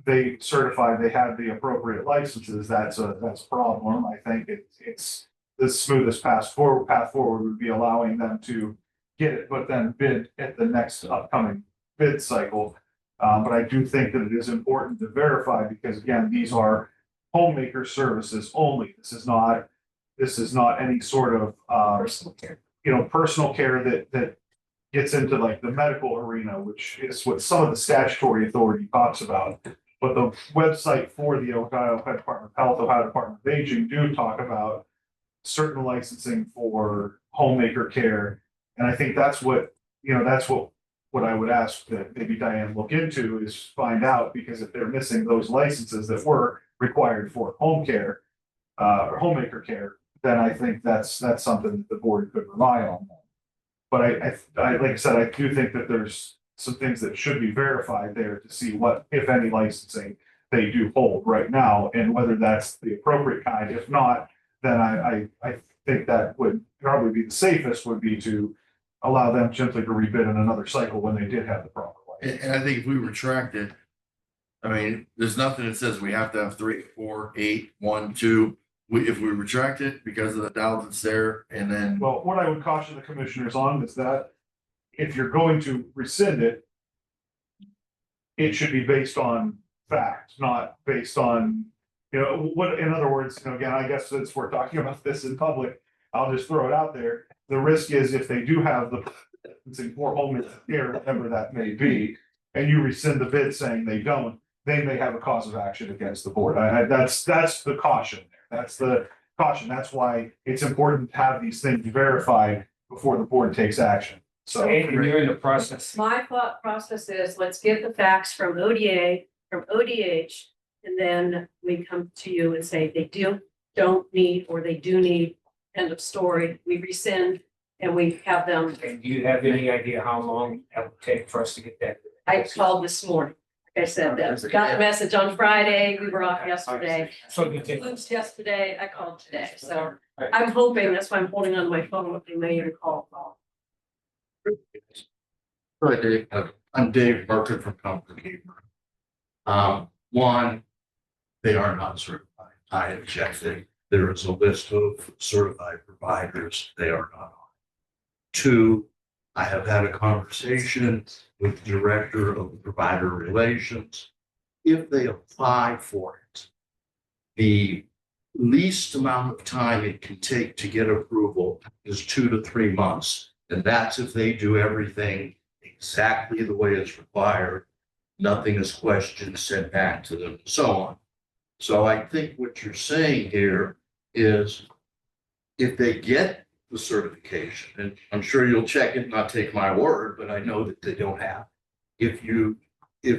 they certify they have the appropriate licenses, that's a problem. I think it's the smoothest path forward would be allowing them to get it, but then bid at the next upcoming bid cycle. But I do think that it is important to verify, because again, these are homemaker services only. This is not any sort of Personal care. Personal care that gets into like the medical arena, which is what some of the statutory authority talks about. But the website for the Ohio Department of Health, Ohio Department of Aging do talk about certain licensing for homemaker care. And I think that's what I would ask that maybe Diane look into, is find out, because if they're missing those licenses that were required for home care, or homemaker care, then I think that's something that the board could rely on. But I like I said, I do think that there's some things that should be verified there to see what, if any, licensing they do hold right now, and whether that's the appropriate kind. If not, then I think that would probably be the safest, would be to allow them simply to rebid in another cycle when they did have the proper license. And I think if we retract it, I mean, there's nothing that says we have to have 3, 4, 8, 1, 2. If we retract it because of the doubt that's there, and then, Well, what I would caution the commissioners on is that if you're going to rescind it, it should be based on fact, not based on, what, in other words, again, I guess since we're talking about this in public, I'll just throw it out there. The risk is if they do have the, or home care, whatever that may be, and you rescind the bid saying they don't, they may have a cause of action against the board. That's the caution there. That's the caution. That's why it's important to have these things verified before the board takes action. So. And you're in the process. My thought process is, let's get the facts from ODA, from ODH, and then we come to you and say they don't need, or they do need, end of story. We rescind and we have them. And do you have any idea how long that would take for us to get that? I called this morning. Like I said, that got the message on Friday. We were off yesterday. So you take. Flips yesterday. I called today. So I'm hoping, that's why I'm holding on to my phone, they may even call. Go ahead, Dave. I'm Dave Barker from Comfort. One, they are not certified. I have checked it. There is a list of certified providers. They are not on. Two, I have had a conversation with the director of provider relations. If they apply for it, the least amount of time it can take to get approval is 2 to 3 months. And that's if they do everything exactly the way it's required. Nothing is questioned, sent back to them, and so on. So I think what you're saying here is if they get the certification, and I'm sure you'll check it, not take my word, but I know that they don't have. If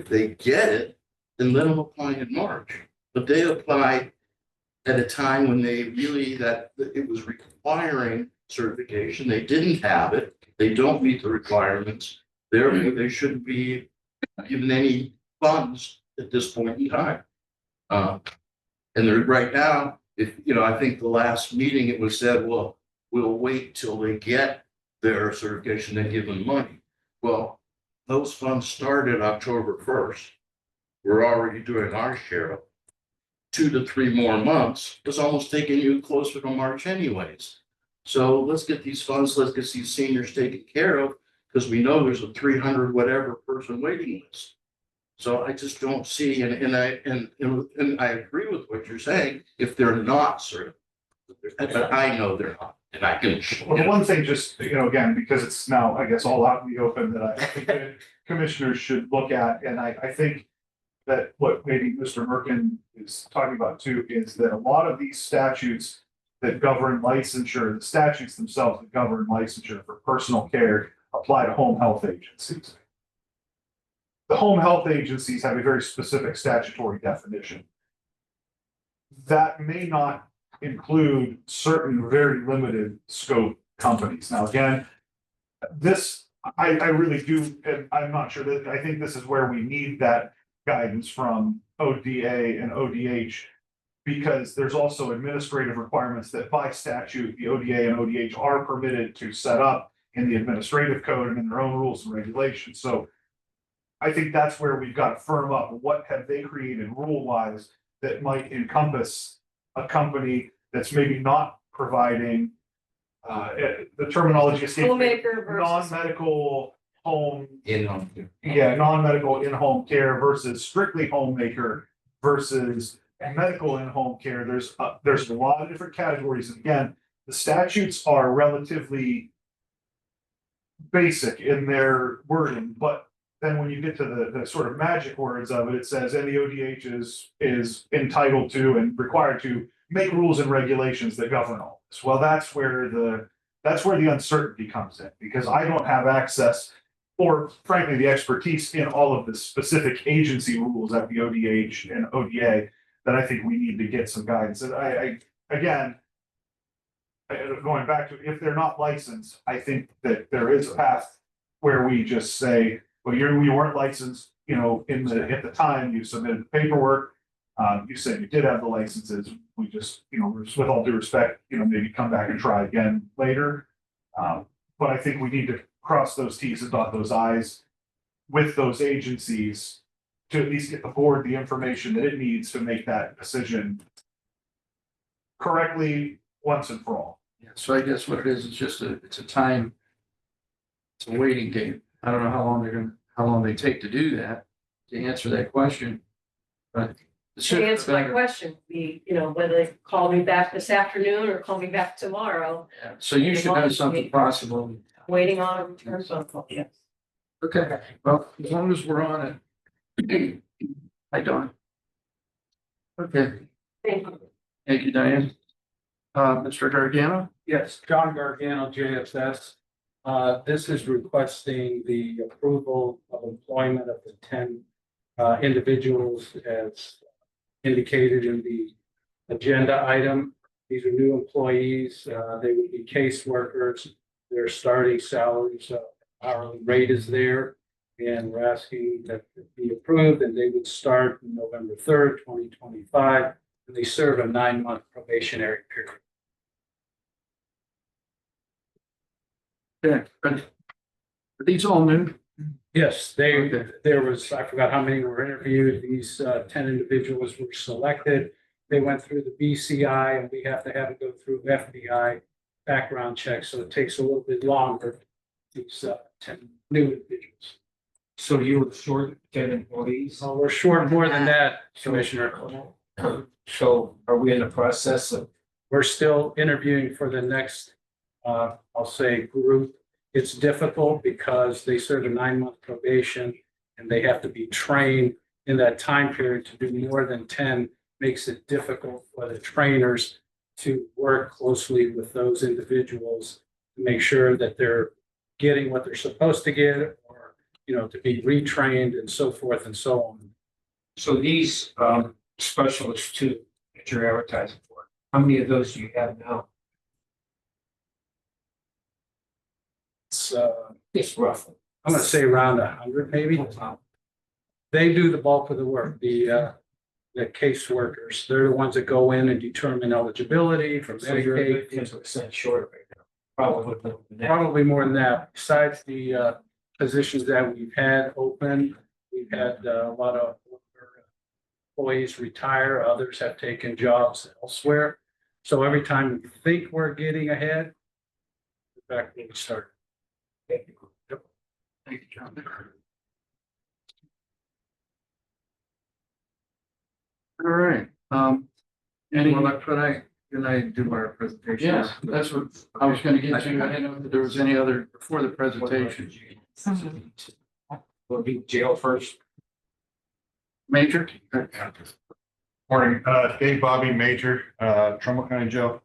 they get it, then let them apply in March. But they applied at a time when they really, that it was requiring certification. They didn't have it. They don't meet the requirements. Therefore, they shouldn't be given any funds at this point in time. And right now, I think the last meeting it was said, well, we'll wait till they get their certification and give them money. Well, those funds started October 1st. We're already doing our share. 2 to 3 more months was almost taking you closer to March anyways. So let's get these funds, let's get these seniors taken care of, because we know there's a 300 whatever person waiting list. So I just don't see, and I agree with what you're saying, if they're not certified, but I know they're not, and I can. Well, the one thing, just, again, because it's now, I guess, all out in the open, that I think that commissioners should look at, and I think that what maybe Mr. Merkin is talking about too, is that a lot of these statutes that govern licensure, the statutes themselves that govern licensure for personal care apply to home health agencies. The home health agencies have a very specific statutory definition. That may not include certain very limited scope companies. Now, again, this, I really do, and I'm not sure that, I think this is where we need that guidance from ODA and ODH, because there's also administrative requirements that by statute, the ODA and ODH are permitted to set up in the administrative code and in their own rules and regulations. So I think that's where we've got to firm up what have they created rule-wise that might encompass a company that's maybe not providing the terminology escapes me, Homemaker versus. non-medical home. In-home. Yeah, non-medical in-home care versus strictly homemaker versus medical in-home care. There's a lot of different categories. And again, the statutes are relatively basic in their wording, but then when you get to the sort of magic words of it, it says, and the ODH is entitled to and required to make rules and regulations that govern all this. Well, that's where the uncertainty comes in, because I don't have access, or frankly, the expertise in all of the specific agency rules at the ODH and ODA that I think we need to get some guidance. And again, going back to, if they're not licensed, I think that there is a path where we just say, well, you weren't licensed, at the time you submitted the paperwork. You said you did have the licenses. We just, with all due respect, maybe come back and try again later. But I think we need to cross those Ts and dot those Is with those agencies to at least get the board the information that it needs to make that decision correctly once and for all. Yeah, so I guess what it is, it's a time. It's a waiting game. I don't know how long they take to do that, to answer that question. But the To sooner the answer my better. question, whether they call me back this afternoon or call me back tomorrow, Yeah, so you should know something possible. waiting on a return phone call, yes. Okay, well, as long as we're on it. Hi, Dawn. Okay, Thank you. thank you, Diane. Mr. Gargano? Yes, John Gargano, JSS. This is requesting the approval of employment of the 10 individuals as indicated in the agenda item. These are new employees. They would be caseworkers. Their starting salaries, hourly rate is there. And we're asking that it be approved, and they would start November 3rd, 2025. And they serve a 9-month probationary period. Yeah, but are these all new? Yes, there was, I forgot how many were interviewed. These 10 individuals were selected. They went through the BCI, and we have to have it go through FBI background check, so it takes a little bit longer. These 10 new individuals. So you were short 10 employees? So we're short more than that, Commissioner. So are we in the process of? We're still interviewing for the next, I'll say, group. It's difficult because they serve a 9-month probation and they have to be trained in that time period. To do more than 10 makes it difficult for the trainers to work closely with those individuals to make sure that they're getting what they're supposed to get, or, to be retrained and so forth and so on. So these specialists too, that you're advertising for, how many of those do you have now? It's roughly. I'm gonna say around 100, maybe. They do the bulk of the work, the caseworkers. They're the ones that go in and determine eligibility for So you're Medicaid. 10% short right now. Probably more than that. Probably more than that. Besides the positions that we've had open, we've had a lot of employees retire, others have taken jobs elsewhere. So every time we think we're getting ahead, in fact, we start. Thank you, John. All right, any, Can I do my presentation? yes, that's what I was gonna get to. I didn't know if there was any other before the presentation. Will be jail first. Major? Morning, Dave Bobby, Major, Trumbull County Jail.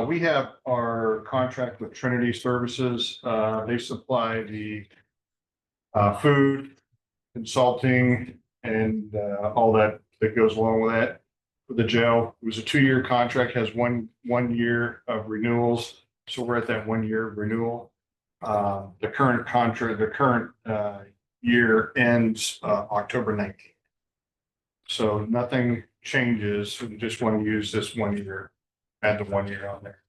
We have our contract with Trinity Services. They supply the food, consulting, and all that goes along with that for the jail. It was a 2-year contract, has one year of renewals. So we're at that 1-year renewal. The current contract, the current year ends October 19th. So nothing changes. We just want to use this 1 year, add the 1 year on there.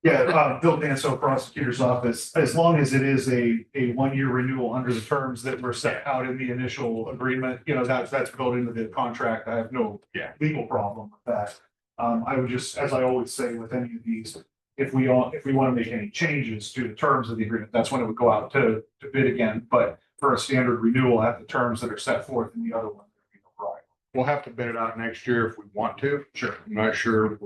Yeah, Bill Danso, prosecutor's office, as long as it is a 1-year renewal under the terms that were set out in the initial agreement, that's built into the contract. I have no legal problem with that. I would just, as I always say with any of these, if we want to make any changes to the terms of the agreement, that's when it would go out to bid again. But for a standard renewal at the terms that are set forth in the other one, there'd be no problem. We'll have to bid it out next year if we want to. Sure. I'm not sure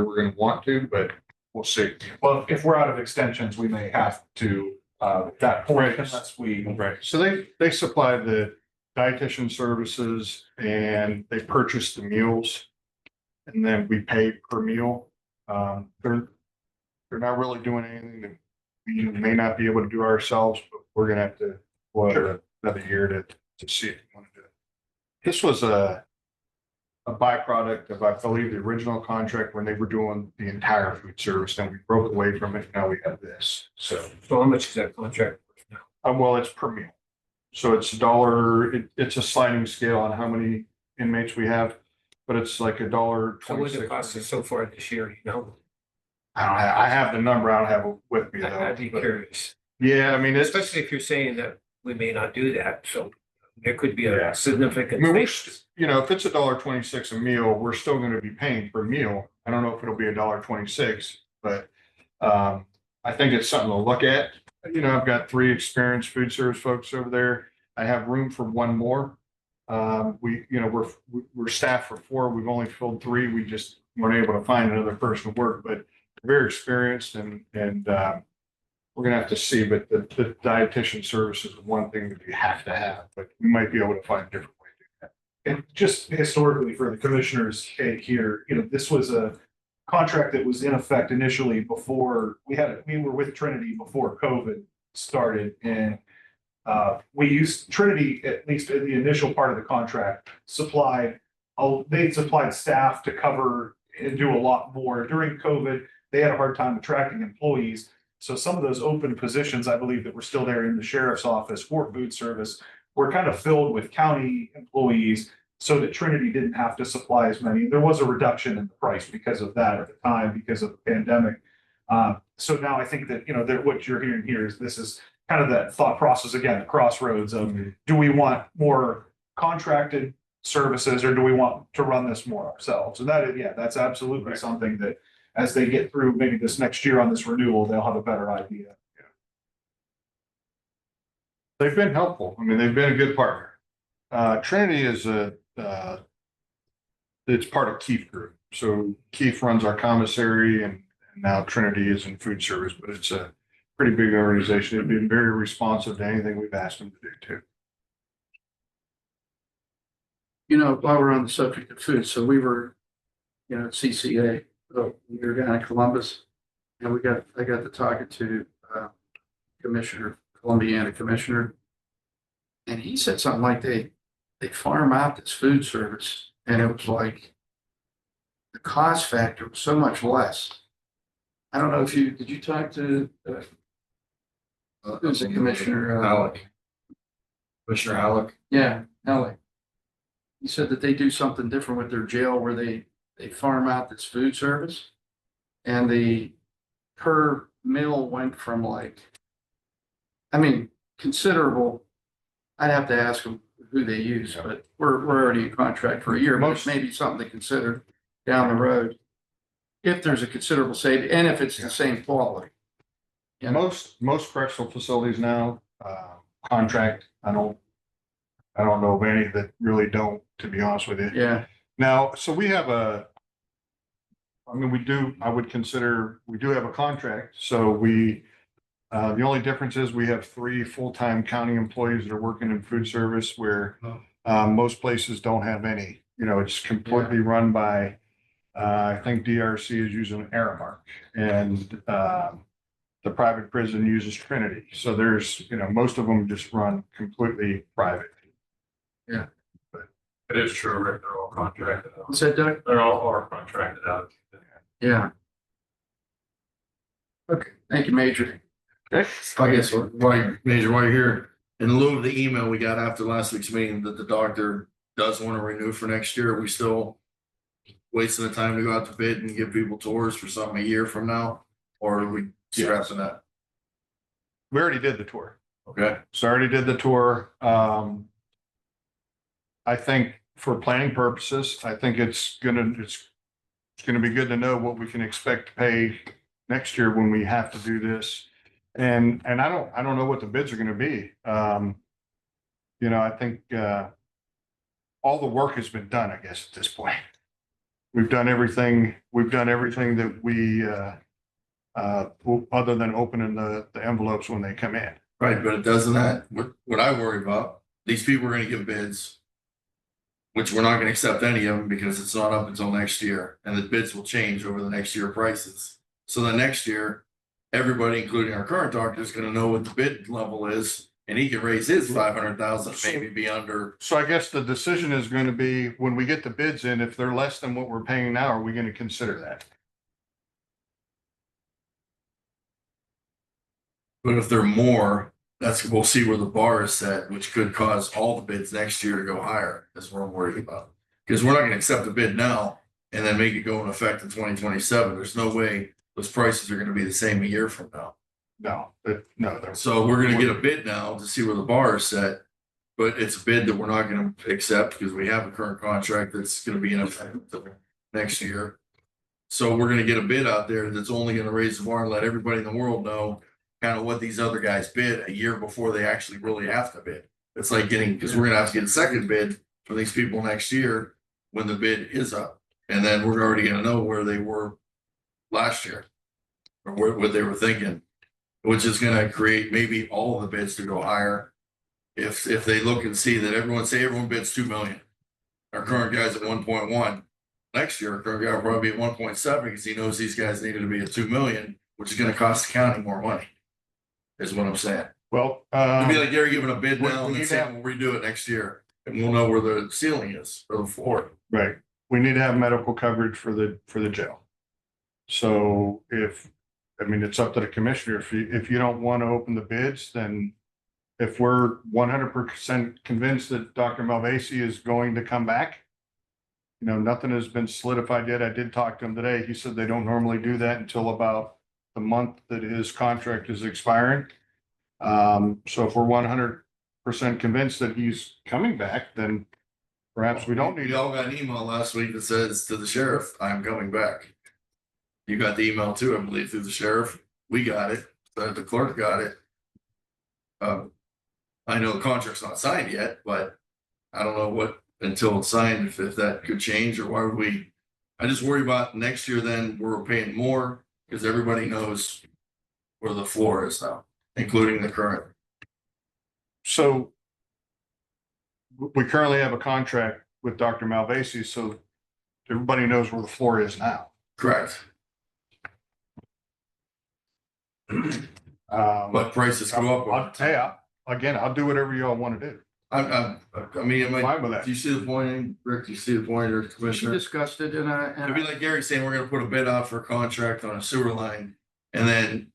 we're gonna want to, but we'll see. Well, if we're out of extensions, we may have to, at that point, unless we. Right. So they supply the dietitian services and they purchase the meals. And then we pay per meal. They're not really doing anything that we may not be able to do ourselves, but we're gonna have to, another year to see if we want to do it. This was a byproduct of, I believe, the original contract when they were doing the entire food service. Then we broke away from it. Now we have this. So how much is that contract? well, it's per meal. So it's $1. It's a sliding scale on how many inmates we have, but it's like $1.26. So what's the cost so far this year, I have the number, I don't have it with me though. I'd be but- curious, Yeah, I mean, it's. especially if you're saying that we may not do that, so there could be Yeah. a significant. I mean, savings. if it's $1.26 a meal, we're still gonna be paying per meal. I don't know if it'll be $1.26, but I think it's something to look at. I've got 3 experienced food service folks over there. I have room for 1 more. We're staffed for 4. We've only filled 3. We just weren't able to find another person to work, but very experienced and we're gonna have to see, but the dietitian service is one thing that we have to have, but we might be able to find a different way to do that. And just historically for the commissioner's take here, this was a contract that was in effect initially before we were with Trinity before COVID started and we used Trinity, at least in the initial part of the contract, they supplied staff to cover and do a lot more. During COVID, they had a hard time attracting employees. So some of those open positions, I believe that were still there in the sheriff's office for food service, were kind of filled with county employees so that Trinity didn't have to supply as many. There was a reduction in the price because of that at the time, because of the pandemic. So now I think that, that what you're hearing here is this is kind of that thought process, again, the crossroads of do we want more contracted services or do we want to run this more ourselves? And that's absolutely something that as they get through maybe this next year on this renewal, they'll have a better idea. They've been helpful. I mean, they've been a good partner. Trinity is it's part of Keefe Group. So Keefe runs our commissary and now Trinity is in food service, but it's a pretty big organization. They've been very responsive to anything we've asked them to do too. While we're on the subject of food, so we were, at CCA, we were down in Columbus, and I got to talking to Commissioner, Columbiana Commissioner, and he said something like they farm out this food service, and it was like the cost factor was so much less. I don't know if did you talk to who's the commissioner? Alec. Commissioner Alec. Yeah, Alec. He said that they do something different with their jail where they farm out this food service and the per meal went from considerable. I'd have to ask them who they use, but we're already in contract for a year, but it's maybe something to consider down the road. If there's a considerable saving and if it's the same quality. Most correctional facilities now contract. I don't know of any that really don't, to be honest with you. Yeah. Now, so we have we do have a contract. So the only difference is we have 3 full-time county employees that are working in food service where most places don't have any. It's completely run by, I think DRC is using Aramark and the private prison uses Trinity. So there's, most of them just run completely private. Yeah. But it is true, Rick, they're all contracted out. What's that, Doug? They're all are contracted out. Yeah. Okay, thank you, Major. Okay. While you're here, in lieu of the email we got after last week's meeting that the doctor does want to renew for next year, are we still wasting the time to go out to bid and give people tours for something a year from now? Or are we scrapping that? We already did the tour. Okay. So I already did the tour. I think for planning purposes, I think it's gonna be good to know what we can expect to pay next year when we have to do this. And I don't know what the bids are gonna be. I think all the work has been done, I guess, at this point. We've done everything that we other than opening the envelopes when they come in. Right, but it doesn't that, what I worry about, these people are gonna give bids, which we're not gonna accept any of them because it's not up until next year, and the bids will change over the next year prices. So the next year, everybody, including our current doctor, is gonna know what the bid level is, and he can raise his 500,000, maybe be under. So I guess the decision is going to be when we get the bids in, if they're less than what we're paying now, are we going to consider that? But if they're more, we'll see where the bar is set, which could cause all the bids next year to go higher. That's what I'm worried about. Because we're not gonna accept the bid now and then make it go in effect in 2027. There's no way those prices are gonna be the same a year from now. No, they're. So we're gonna get a bid now to see where the bar is set. But it's a bid that we're not gonna accept because we have a current contract that's gonna be in effect until next year. So we're gonna get a bid out there that's only gonna raise the bar and let everybody in the world know kind of what these other guys bid a year before they actually really have to bid. It's like getting, because we're gonna have to get a second bid from these people next year when the bid is up. And then we're already gonna know where they were last year or what they were thinking, which is gonna create maybe all of the bids to go higher. If they look and see that everyone bids 2 million, our current guy's at 1.1. Next year, our current guy will probably be at 1.7 because he knows these guys needed to be at 2 million, which is gonna cost the county more money. Is what I'm saying. Well, It'd be like Gary giving a bid we now and need then to saying we'll redo it next year. And we'll know where the ceiling is or the floor. right, we need to have medical coverage for the jail. So it's up to the commissioner, if you don't want to open the bids, then if we're 100% convinced that Dr. Malvasi is going to come back, nothing has been solidified yet. I did talk to him today. He said they don't normally do that until about the month that his contract is expiring. So if we're 100% convinced that he's coming back, then perhaps we don't need. We all got an email last week that says to the sheriff, I'm coming back. You got the email too, I believe, through the sheriff. We got it. The clerk got it. I know the contract's not signed yet, but I don't know what until it's signed, if that could change or why would we? I just worry about next year then we're paying more because everybody knows where the floor is now, including the current. So we currently have a contract with Dr. Malvasi, so everybody knows where the floor is now. Correct. But prices go up. I'll do whatever y'all want to do. I mean, Fine with that. do you see the point, Rick? Do you see the point, or We Commissioner? discussed it and It'd be like Gary saying, we're gonna put a bid out for a contract on a sewer line. And then,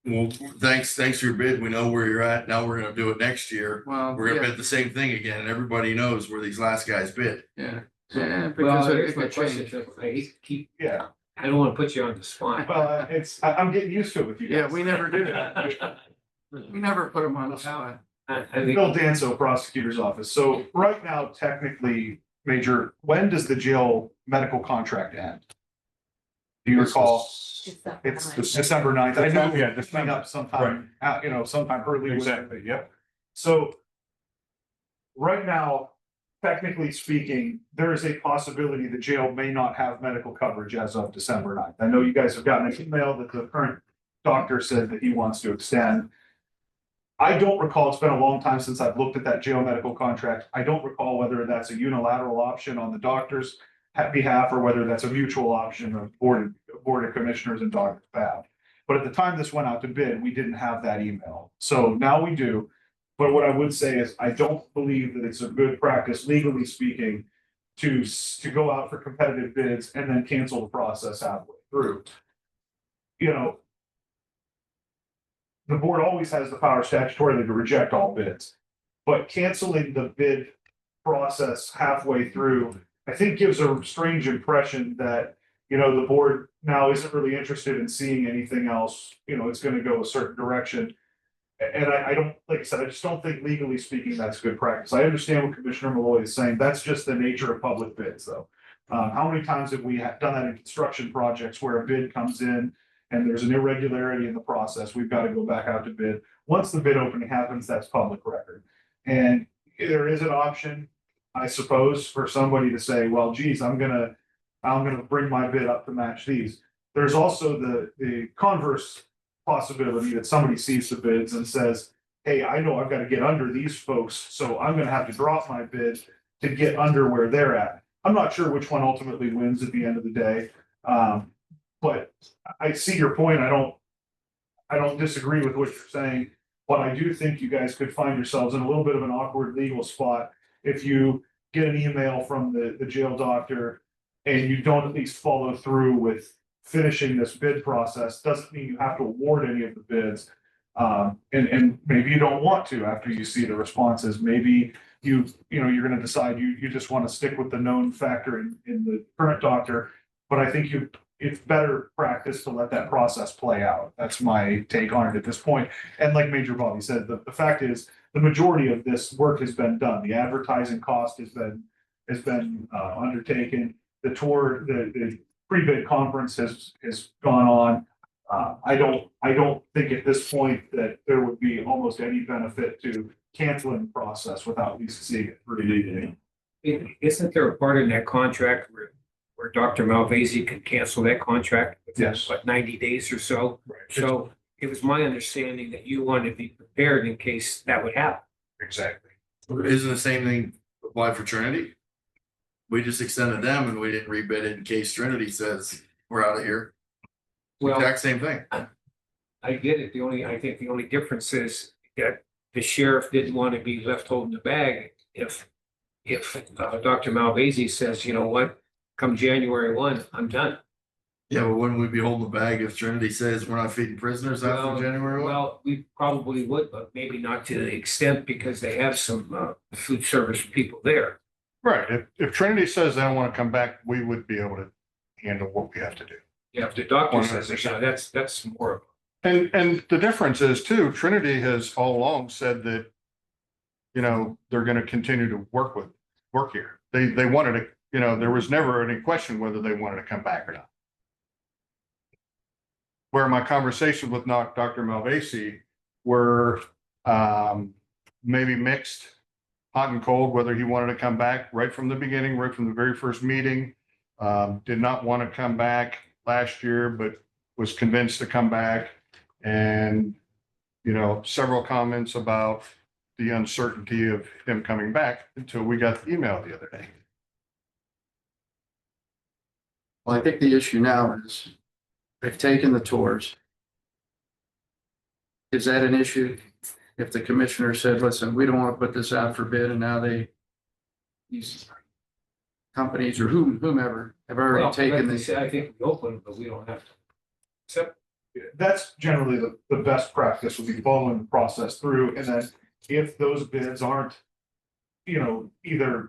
well, thanks for your bid. We know where you're at. Now we're gonna do it next year. well, We're gonna yeah, bid the same thing again and everybody knows where these last guys bid. yeah. Well, Because here's it my could question, change. Jeff. I hate to keep, Yeah. I don't want to put you on the spot. Well, I'm getting used to it with you guys. Yeah, we never do that. We never put them on the spot. I think, Bill Danso, prosecutor's office. So right now, technically, Major, when does the jail medical contract end? Do you recall? It's December 9th. I know it's coming up sometime, sometime early. Exactly, yep. So right now, technically speaking, there is a possibility the jail may not have medical coverage as of December 9th. I know you guys have gotten an email that the current doctor said that he wants to extend. I don't recall, it's been a long time since I've looked at that jail medical contract. I don't recall whether that's a unilateral option on the doctor's behalf or whether that's a mutual option of board of commissioners and doctor's behalf. But at the time this went out to bid, we didn't have that email. So now we do. But what I would say is I don't believe that it's a good practice, legally speaking, to go out for competitive bids and then cancel the process halfway through. The board always has the power statutorily to reject all bids. But canceling the bid process halfway through, I think gives a strange impression that, the board now isn't really interested in seeing anything else. It's gonna go a certain direction. And I don't, like I said, I just don't think legally speaking, that's good practice. I understand what Commissioner Malloy is saying. That's just the nature of public bids, though. How many times have we done that in construction projects where a bid comes in and there's an irregularity in the process? We've got to go back out to bid. Once the bid opening happens, that's public record. And there is an option, I suppose, for somebody to say, well, geez, I'm gonna bring my bid up to match these. There's also the converse possibility that somebody sees the bids and says, hey, I know I've got to get under these folks, so I'm gonna have to drop my bid to get under where they're at. I'm not sure which one ultimately wins at the end of the day. But I see your point. I don't disagree with what you're saying, but I do think you guys could find yourselves in a little bit of an awkward legal spot if you get an email from the jail doctor and you don't at least follow through with finishing this bid process. Doesn't mean you have to award any of the bids. And maybe you don't want to after you see the responses. Maybe you're going to decide you just want to stick with the known factor in the current doctor. But I think it's better practice to let that process play out. That's my take on it at this point. And like Major Bobby said, the fact is, the majority of this work has been done. The advertising cost has been undertaken. The tour, the pre-bid conference has gone on. I don't think at this point that there would be almost any benefit to canceling the process without at least seeing it through. Isn't there a part in that contract where Dr. Malvasi can cancel that contract? within, Yes. what, 90 days or so? Right. So it was my understanding that you wanted to be prepared in case that would happen. Exactly. Isn't the same thing apply for Trinity? We just extended them and we didn't rebid it in case Trinity says we're out of here. Well, Exact same thing. I get it. I think the only difference is that the sheriff didn't want to be left holding the bag if Dr. Malvasi says, you know what, come January 1, I'm done. Yeah, but wouldn't we be holding the bag if Trinity says we're not feeding prisoners Well, after January 1? Well, we probably would, but maybe not to the extent because they have some food service people there. Right. If Trinity says they don't want to come back, we would be able to handle what we have to do. Yeah, if the doctor says, yeah, that's more of And the difference is too, Trinity has all along said that, you know, they're going to continue to work here. They wanted to, you know, there was never any question whether they wanted to come back or not. Where my conversations with Dr. Malvasi were maybe mixed, hot and cold, whether he wanted to come back right from the beginning, right from the very first meeting. Did not want to come back last year, but was convinced to come back. And, you know, several comments about the uncertainty of him coming back until we got the email the other day. Well, I think the issue now is they've taken the tours. Is that an issue? If the commissioner said, listen, we don't want to put this out for bid, and now these companies or whomever have already taken this. I think we open, but we don't have to accept. That's generally the best practice would be following the process through. And then if those bids aren't, you know, either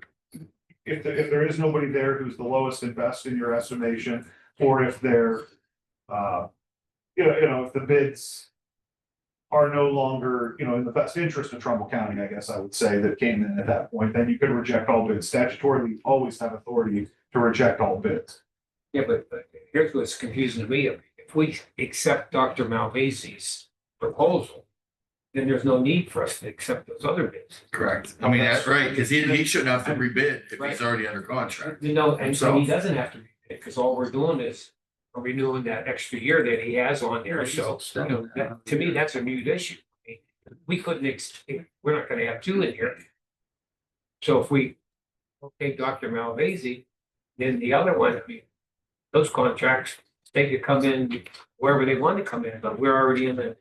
if there is nobody there who's the lowest and best in your estimation, or if they're, if the bids are no longer, in the best interest of Trumbull County, I guess I would say, that came in at that point, then you could reject all bids. Statutorily, you always have authority to reject all bids. Yeah, but here's what's confusing to me. If we accept Dr. Malvasi's proposal, then there's no need for us to accept those other bids. Correct. I mean, that's right, because he shouldn't have to rebid if he's already under contract. And so he doesn't have to rebid, because all we're doing is renewing that extra year that he has on there. So, to me, that's a new issue. I mean, we couldn't, we're not gonna have two in here. So if we take Dr. Malvasi, then the other one, I mean, those contracts, they could come in wherever they want to come in, but we're already in the.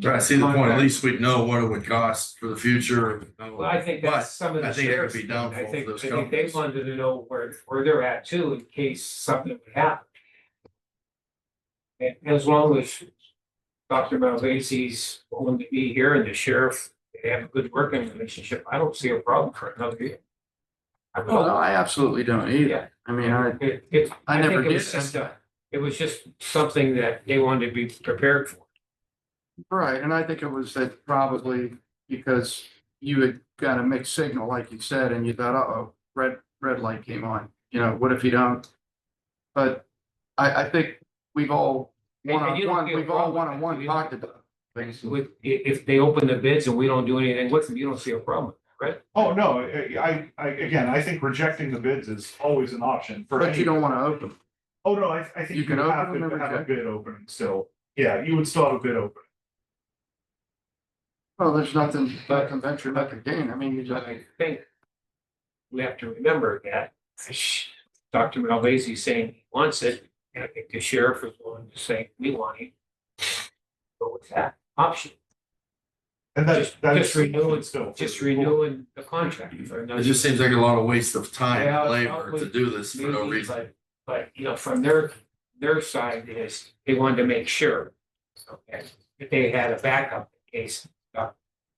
I see the point. At least we'd know what it would cost for the future. Well, I think that's some of the. I think it would be sheriff's- downfall I think for those they companies. wanted to know where they're at too, in case something would happen. And as long as Dr. Malvasi's willing to be here and the sheriff, they have a good working relationship, I don't see a problem for another year. I Oh, no, I absolutely don't either. Yeah. I mean, I never think it was just something that they wanted to be prepared for. right, and I think it was that probably because you had got a mixed signal, like you said, and you thought, uh-oh, red light came on. You know, what if you don't? But I think we've all one-on-one talked about things. If they open the bids and we don't do anything with them, you don't see a problem, right? Oh, no, I think rejecting the bids is always an option for. But you don't want to open. Oh, no, I think You you can can have open them to and have a reject. bid opening still. Yeah, you would still have a bid open. Well, there's nothing but convention, nothing gain. I mean, you just. I think we have to remember that Dr. Malvasi saying he wants it, and I think the sheriff is willing to say, we want it. Go with that option. And Just renewing, still. just renewing the contract. for another It just seems like a lot of waste of time Yeah, and labor probably, to do this for no maybe, reason. But, from their side is, they wanted to make sure. Okay, that they had a backup in case Dr.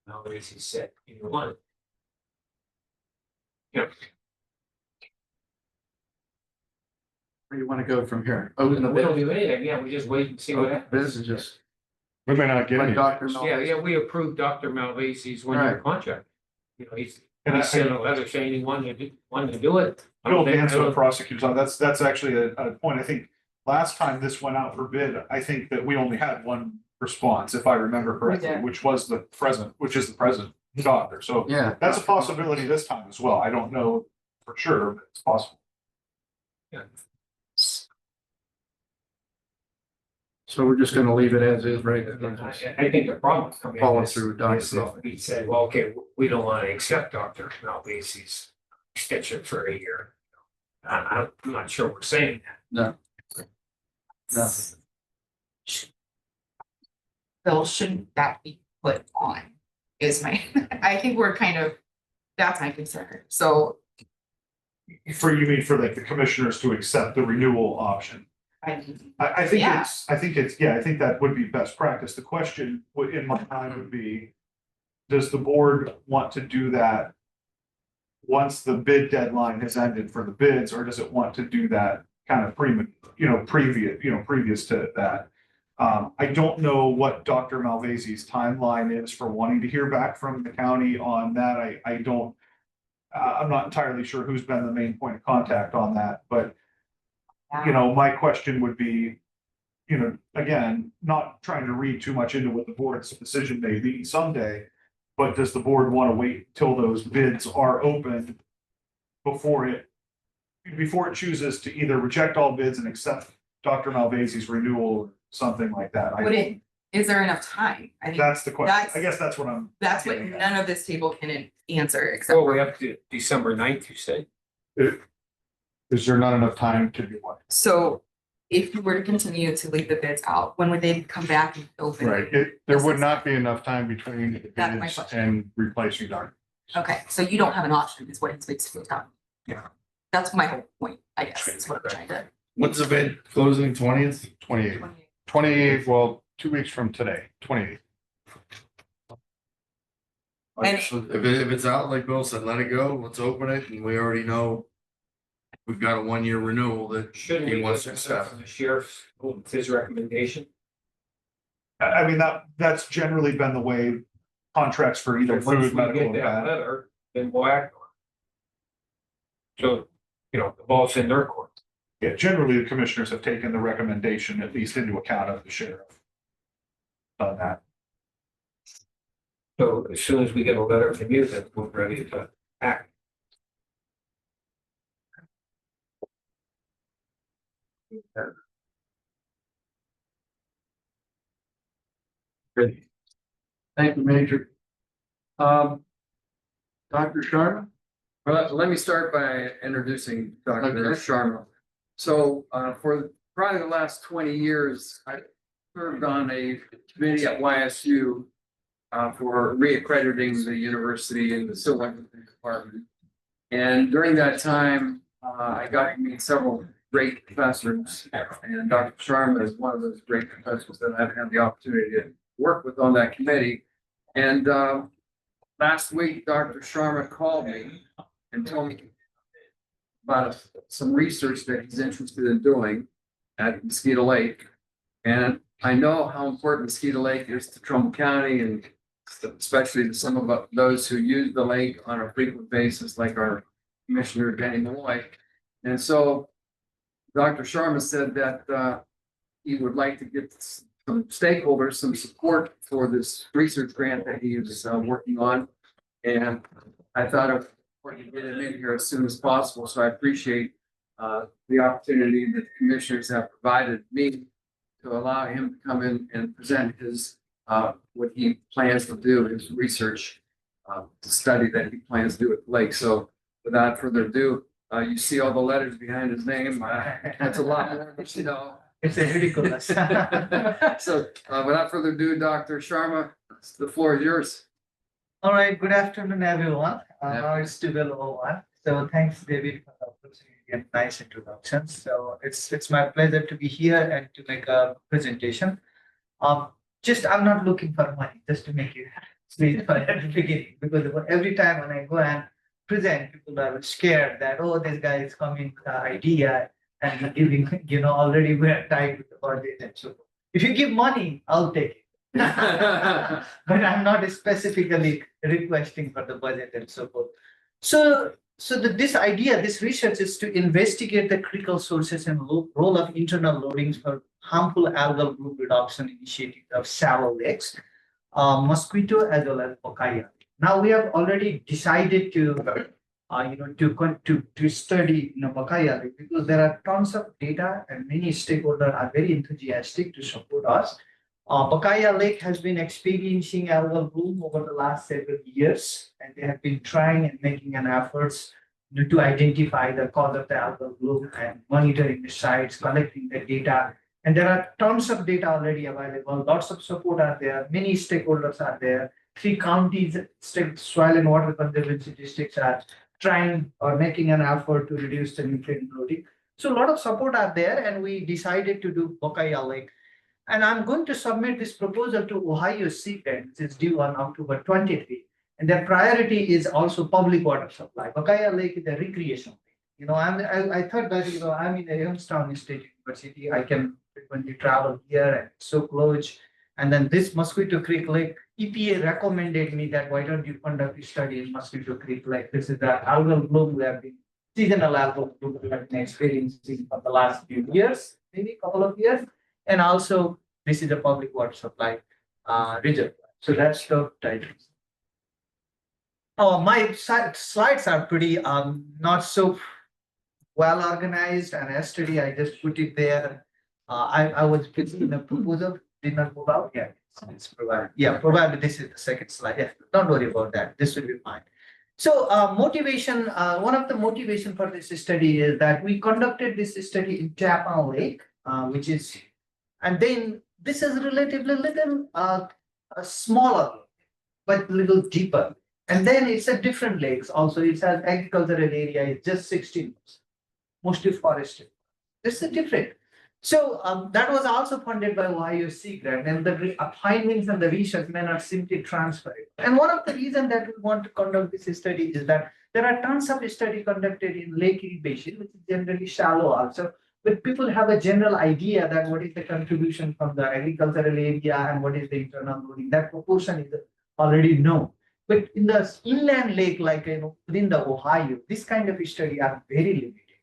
Malvasi said, you want it. Yeah. Where do you want to go from here? Open the We don't bid. do anything, yeah, we just wait and see what happens. This is just We may not get like any. Dr. Yeah, Mel. yeah, we approved Dr. Malvasi's one-year Right. contract. You know, And he I- sent a letter saying he wanted to do it. I Bill don't think- Danso, prosecutors on, that's actually a point. I think last time this went out for bid, I think that we only had one response, if I remember correctly, did. which was the present doctor. So Yeah. that's a possibility this time as well. I don't know for sure, but it's possible. So we're just gonna leave it as is, right? I think the problem coming Follow in is, through, Dr. is if we said, well, okay, we don't want to accept Dr. Malvasi's extension for a year. I'm not sure we're saying that. No. No. Bill, shouldn't that be put on? Is my, I think we're kind of, that's my concern. So You mean for like the commissioners to accept the renewal option? I think Yeah. I think that would be best practice. The question in my mind would be, does the board want to do that once the bid deadline has ended for the bids, or does it want to do that kind of previous to that? I don't know what Dr. Malvasi's timeline is for wanting to hear back from the county on that. I'm not entirely sure who's been the main point of contact on that, but my question would be, again, not trying to read too much into what the board's decision may be someday, but does the board want to wait till those bids are open before it chooses to either reject all bids and accept Dr. Malvasi's renewal or something like that? is there enough time? I think That's the question. that's- I guess that's what I'm. that's what getting at. none of this table can answer except Well, we for, have to December 9th, you said. Is there not enough time to do what? so if you were to continue to leave the bids out, when would they come back and open? There would not be enough time between the That's my bids question. and replacing Dr. Okay, so you don't have an option, is what he's basically telling me. Yeah. That's my whole point, I guess, is what I'm trying to. When's the bid closing, 20th? 28th, well, 2 weeks from today, 28th. And- So if it's out, like Bill said, let it go, let's open it, and we already know we've got a 1-year renewal that Shouldn't he we wants get to that accept. from the sheriff, his recommendation? I mean, that's generally been the way contracts for either Once we food, medical, get and that bad. letter, then we'll act on it. So, the ball's in their court. Yeah, generally, the commissioners have taken the recommendation at least into account of the sheriff. Done that. So as soon as we get a letter from you, then we're ready to act. Good. Thank you, Major. Dr. Sharma? Well, let me start by introducing Dr. Okay. Sharma. So for probably the last 20 years, I served on a committee at YSU for reaccrediting the university and the civil engineering department. And during that time, I got to meet several great professors, and Dr. Sharma is one of those great professors that I've had the opportunity to work with on that committee. And last week, Dr. Sharma called me and told me about some research that he's interested in doing at Mosquito Lake. And I know how important Mosquito Lake is to Trumbull County, and especially to some of those who use the lake on a frequent basis, like our Commissioner Danny Malloy. And so Dr. Sharma said that he would like to get some stakeholders some support for this research grant that he is working on. And I thought of to get him in here as soon as possible. So I appreciate the opportunity that the commissioners have provided me to allow him to come in and present his what he plans to do, his research study that he plans to do at the lake. So without further ado, you see all the letters behind his name. That's a lot more, you know. It's ridiculous. So without further ado, Dr. Sharma, the floor is yours. All right, good afternoon, everyone. Yeah. Now it's 12:01. So thanks, David, for the opportunity and nice introduction. So it's my pleasure to be here and to make a presentation. I'm not looking for money, just to make it sweet for at the beginning, because every time when I go and present, people are scared that, oh, this guy is coming with an idea. and giving, already we're tied with the budget and so forth. If you give money, I'll take it. But I'm not specifically requesting for the budget and so forth. This idea, this research is to investigate the critical sources and role of internal loadings for harmful algal bloom reduction initiatives of shallow lakes, mosquito as well as bocaya. Now we have already decided to study bocaya lake because there are tons of data and many stakeholders are very enthusiastic to support us. Bocaya Lake has been experiencing algal bloom over the last several years, and they have been trying and making an efforts to identify the cause of the algal bloom and monitoring the sites, collecting the data. And there are tons of data already available. Lots of support are there. Many stakeholders are there. 3 counties, state soil and water conservancy districts are trying or making an effort to reduce the nutrient loading. So a lot of support are there, and we decided to do Bocaya Lake. And I'm going to submit this proposal to Ohio Seabed, which is due on October 23. And their priority is also public water supply. Bocaya Lake is a recreation lake. I thought that, I'm in the Youngstown State University. I can frequently travel here and it's so close. And then this Mosquito Creek Lake, EPA recommended me that why don't you conduct a study in Mosquito Creek Lake? This is the algal bloom we have been, seasonal algal bloom we have been experiencing for the last few years, maybe a couple of years. And also, this is a public water supply reservoir. So that's the title. My slides are pretty not so well organized, and yesterday I just put it there. I was busy in a proposal, did not move out yet. It's provided. Yeah, probably this is the second slide. Yeah, don't worry about that. This will be fine. So motivation, one of the motivation for this study is that we conducted this study in Tappan Lake, which is, and then this is relatively little smaller, but little deeper. And then it's a different lakes also. It has agricultural area, it's just 16%, mostly forested. This is different. So that was also funded by Ohio Sea Grant, and the findings and the research may not simply transfer it. And one of the reasons that we want to conduct this study is that there are tons of study conducted in Lake Erie Basin, which is generally shallow also. But people have a general idea that what is the contribution from the agricultural area and what is the internal loading. That proportion is already known. But in the inland lake, like within the Ohio, this kind of study are very limited.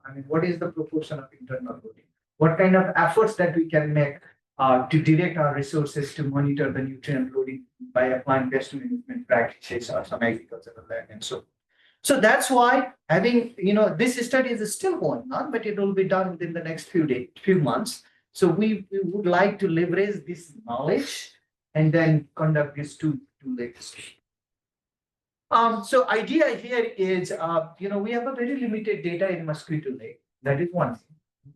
I mean, what is the proportion of internal loading? What kind of efforts that we can make to direct our resources to monitor the nutrient loading by applying best management practices or some agricultural land and so on. So that's why having, this study is still going on, but it will be done within the next few months. So we would like to leverage this knowledge and then conduct these two lakes. So idea here is, we have a very limited data in Mosquito Lake. That is one thing.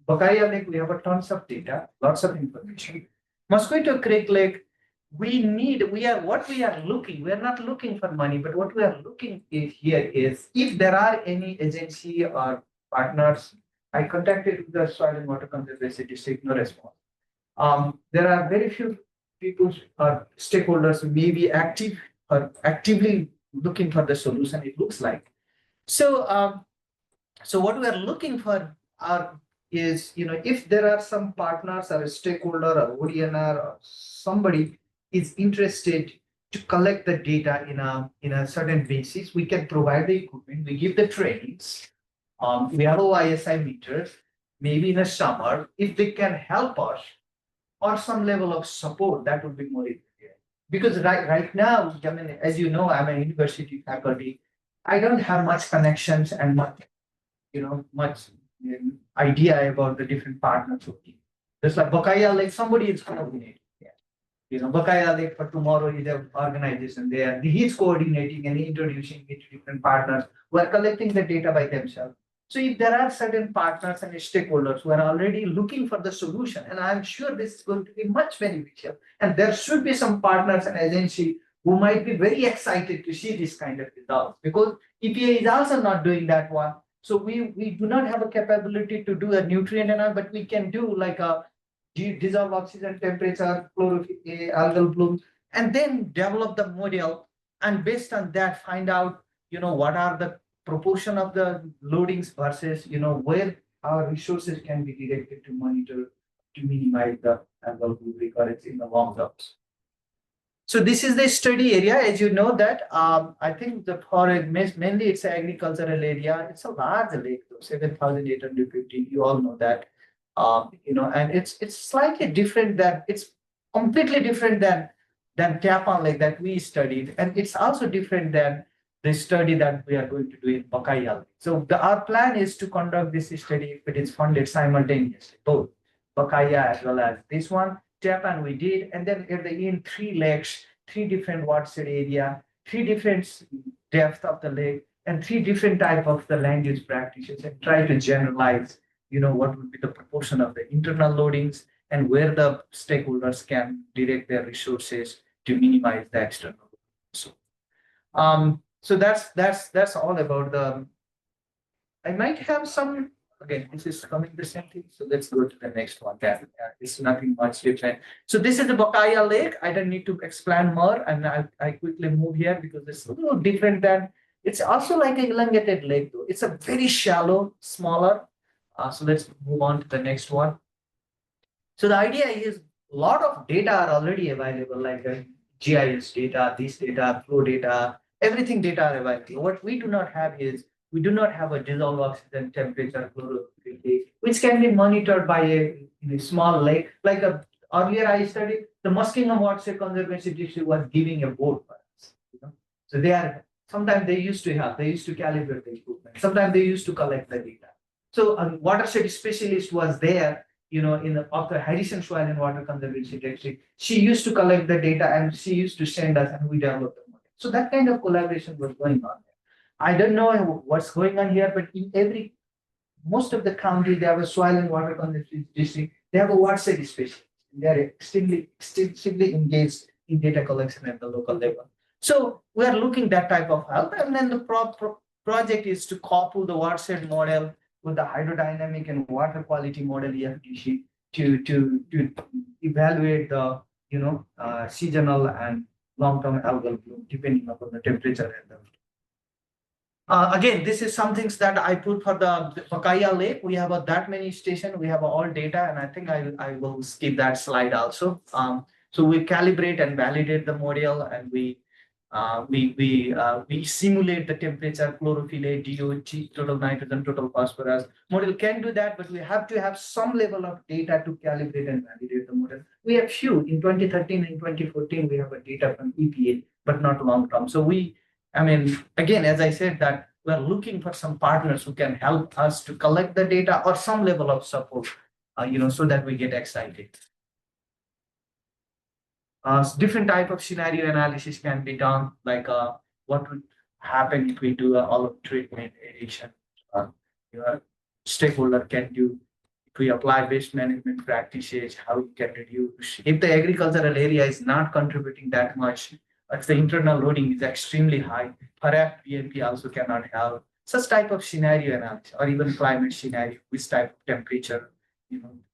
Bocaya Lake, we have a tons of data, lots of information. Mosquito Creek Lake, what we are looking, we are not looking for money, but what we are looking here is if there are any agency or partners. I contacted the Soil and Water Conservancy District, no response. There are very few people or stakeholders who may be active or actively looking for the solution, it looks like. So, so what we are looking for is, if there are some partners or a stakeholder or ODNR or somebody is interested to collect the data in a certain basis, we can provide the equipment, we give the trainings, we have OISI meters, maybe in the summer, if they can help us or some level of support, that would be more important. Because right now, I mean, as you know, I'm a university faculty. I don't have much connections and much idea about the different partners. Just like Bocaya Lake, somebody is coordinating. Bocaya Lake for tomorrow is an organization there. He's coordinating and introducing it to different partners who are collecting the data by themselves. So if there are certain partners and stakeholders who are already looking for the solution, and I'm sure this is going to be much beneficial, and there should be some partners and agency who might be very excited to see this kind of results, because EPA is also not doing that one. So we do not have a capability to do a nutrient analysis, but we can do like a dissolved oxygen temperature, chlorophyll, algal bloom, and then develop the model, and based on that find out what are the proportion of the loadings versus where our resources can be directed to monitor to minimize the algal bloom recurrence in the long term. So this is the study area, as you know that I think the forest mainly it's an agricultural area. It's a large lake, though 7,850. You all know that, and it's slightly different than it's completely different than Tapan Lake that we studied, and it's also different than the study that we are going to do in Bakaya Lake. So our plan is to conduct this study if it is funded simultaneously, both Bakaya as well as this one. Japan we did, and then at the end, 3 lakes, 3 different watershed area, 3 different depth of the lake, and 3 different type of the land use practices, and try to generalize, what would be the proportion of the internal loadings and where the stakeholders can direct their resources to minimize the external. So that's all about the. I might have some. Again, this is coming the same thing. So let's go to the next one. It's nothing much different. So this is the Bakaya Lake. I don't need to explain more, and I quickly move here because it's a little different than. It's also like an elongated lake, though. It's a very shallow, smaller. So let's move on to the next one. So the idea is a lot of data are already available, like GIS data, this data, flow data, everything data are available. What we do not have is we do not have a dissolved oxygen temperature chlorophyll, which can be monitored by a small lake. Like earlier I studied, the Muskingum Watershed Conservancy District was giving a boat for us. So sometimes they used to calibrate the equipment. Sometimes they used to collect the data. So a watershed specialist was there, of the Harrison Soil and Water Conservancy District. She used to collect the data and she used to send us, and we developed the model. So that kind of collaboration was going on there. I don't know what's going on here, but in most of the county, they have a soil and water conservation district. They have a watershed specialist. They are extensively engaged in data collection at the local level. So we are looking that type of help, and then the project is to couple the watershed model with the hydrodynamic and water quality model EFDC to evaluate the seasonal and long-term algal bloom depending upon the temperature and the again, this is some things that I put for the Bakaya Lake. We have that many stations. We have all data, and I think I will skip that slide also. So we calibrate and validate the model, and we simulate the temperature, chlorophyll, DOT, total nitrogen, total phosphorus. Model can do that, but we have to have some level of data to calibrate and validate the model. We have few in 2013 and 2014. We have a data from EPA, but not long term. So again, as I said, that we're looking for some partners who can help us to collect the data or some level of support, so that we get excited. Different type of scenario analysis can be done, like what would happen if we do all of treatment irrigation. Stakeholder can do if we apply waste management practices, how we can reduce. If the agricultural area is not contributing that much, if the internal loading is extremely high, perhaps BMP also cannot have such type of scenario analysis, or even climate scenario, which type of temperature,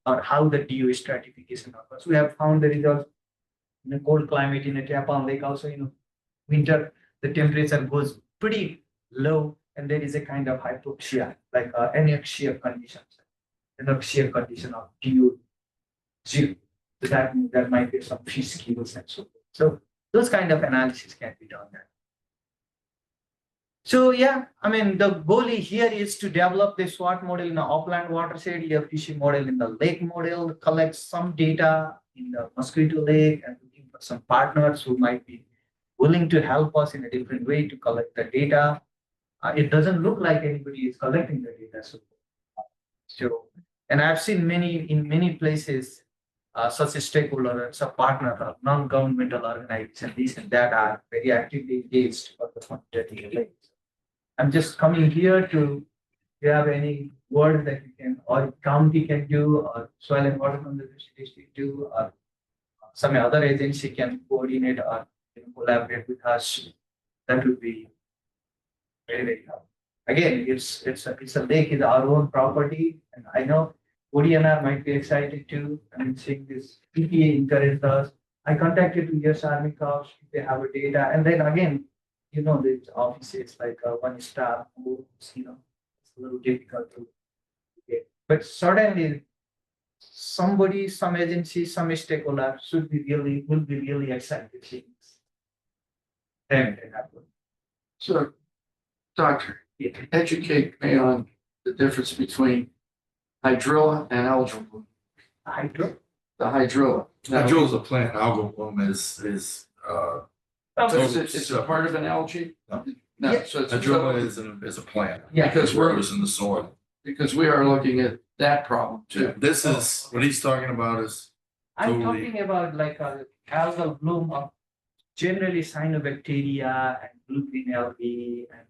or how the DO stratification occurs. We have found the results in a cold climate in a Tapan Lake also, winter, the temperature goes pretty low, and there is a kind of hypoxia, like anoxia condition of DO 0. So that means there might be some fish kills and so forth. So those kind of analysis can be done there. So yeah, the goal here is to develop the SWOT model in the upland watershed, EFDC model in the lake model, collect some data in the Mosquito Lake, and looking for some partners who might be willing to help us in a different way to collect the data. It doesn't look like anybody is collecting the data. So and I've seen in many places, such a stakeholder and some partner or non-governmental organizations, these and that are very actively engaged for the quantitative lake. I'm just coming here to, if you have any word that you can, or county can do, or soil and water conservation district do, or some other agency can coordinate or collaborate with us, that would be very, very helpful. Again, it's a lake, is our own property, and I know ODNR might be excited too. Seeing this PPA encouraged us. I contacted the US Army Corps if they have a data, and then again, the office is like 1 star. It's a little difficult to get. But certainly somebody, some agency, some stakeholder will be really excited to see this. Then it happen. So, Doctor, educate me on the difference between hydrilla and algal bloom. Hydro. The hydrilla. Hydrilla is a plant, algal bloom is, It's a part of an algae? No, Yeah. so it's. hydrilla is a plant. Yeah. Because It we're, grows in the soil. because we are looking at that problem too. This is, what he's talking about is, I'm Totally. talking about like a algal bloom of generally cyanobacteria and blue green algae and,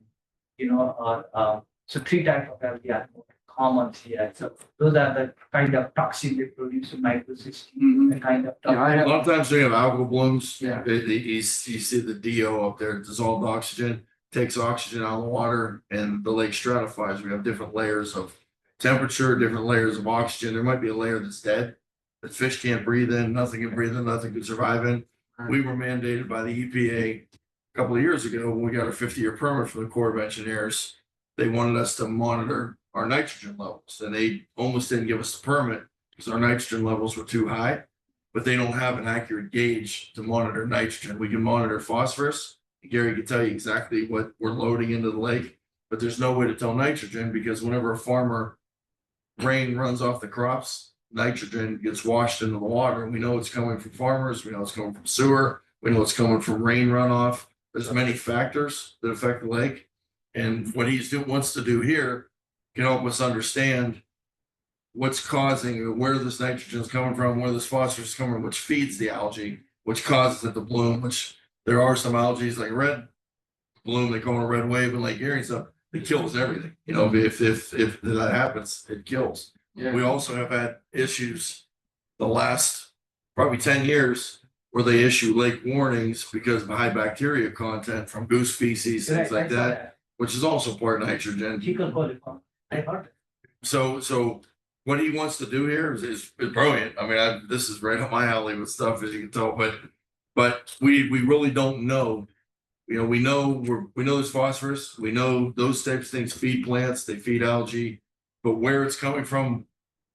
so 3 types of algae are more common here. So those are the kind of toxin they produce in microsystem, the kind of. Yeah, I a have, lot of times we have algal blooms. Yeah. You see the DO up there, dissolved oxygen, takes oxygen out of the water and the lake stratifies. We have different layers of temperature, different layers of oxygen. There might be a layer that's dead, that fish can't breathe in, nothing can breathe in, nothing can survive in. We were mandated by the EPA a couple of years ago when we got our 50-year permit from the Corps of Engineers. They wanted us to monitor our nitrogen levels and they almost didn't give us the permit because our nitrogen levels were too high, but they don't have an accurate gauge to monitor nitrogen. We can monitor phosphorus. Gary can tell you exactly what we're loading into the lake, but there's no way to tell nitrogen because whenever a farmer rain runs off the crops, nitrogen gets washed into the water. And we know it's coming from farmers. We know it's coming from sewer. We know it's coming from rain runoff. There's many factors that affect the lake. And what wants to do here can help us understand what's causing, where this nitrogen is coming from, where this phosphorus is coming from, which feeds the algae, which causes it to bloom, which there are some algae like red bloom, they call it a red wave in Lake Erie and stuff. It kills everything. If that happens, it kills. Yeah. We also have had issues the last probably 10 years where they issue lake warnings because of high bacteria content from goose feces, things like that, which is also part nitrogen. I heard. So what he wants to do here is brilliant. I mean, this is right up my alley with stuff, as you can tell, but we really don't know. We know there's phosphorus. We know those types of things feed plants, they feed algae, but where it's coming from,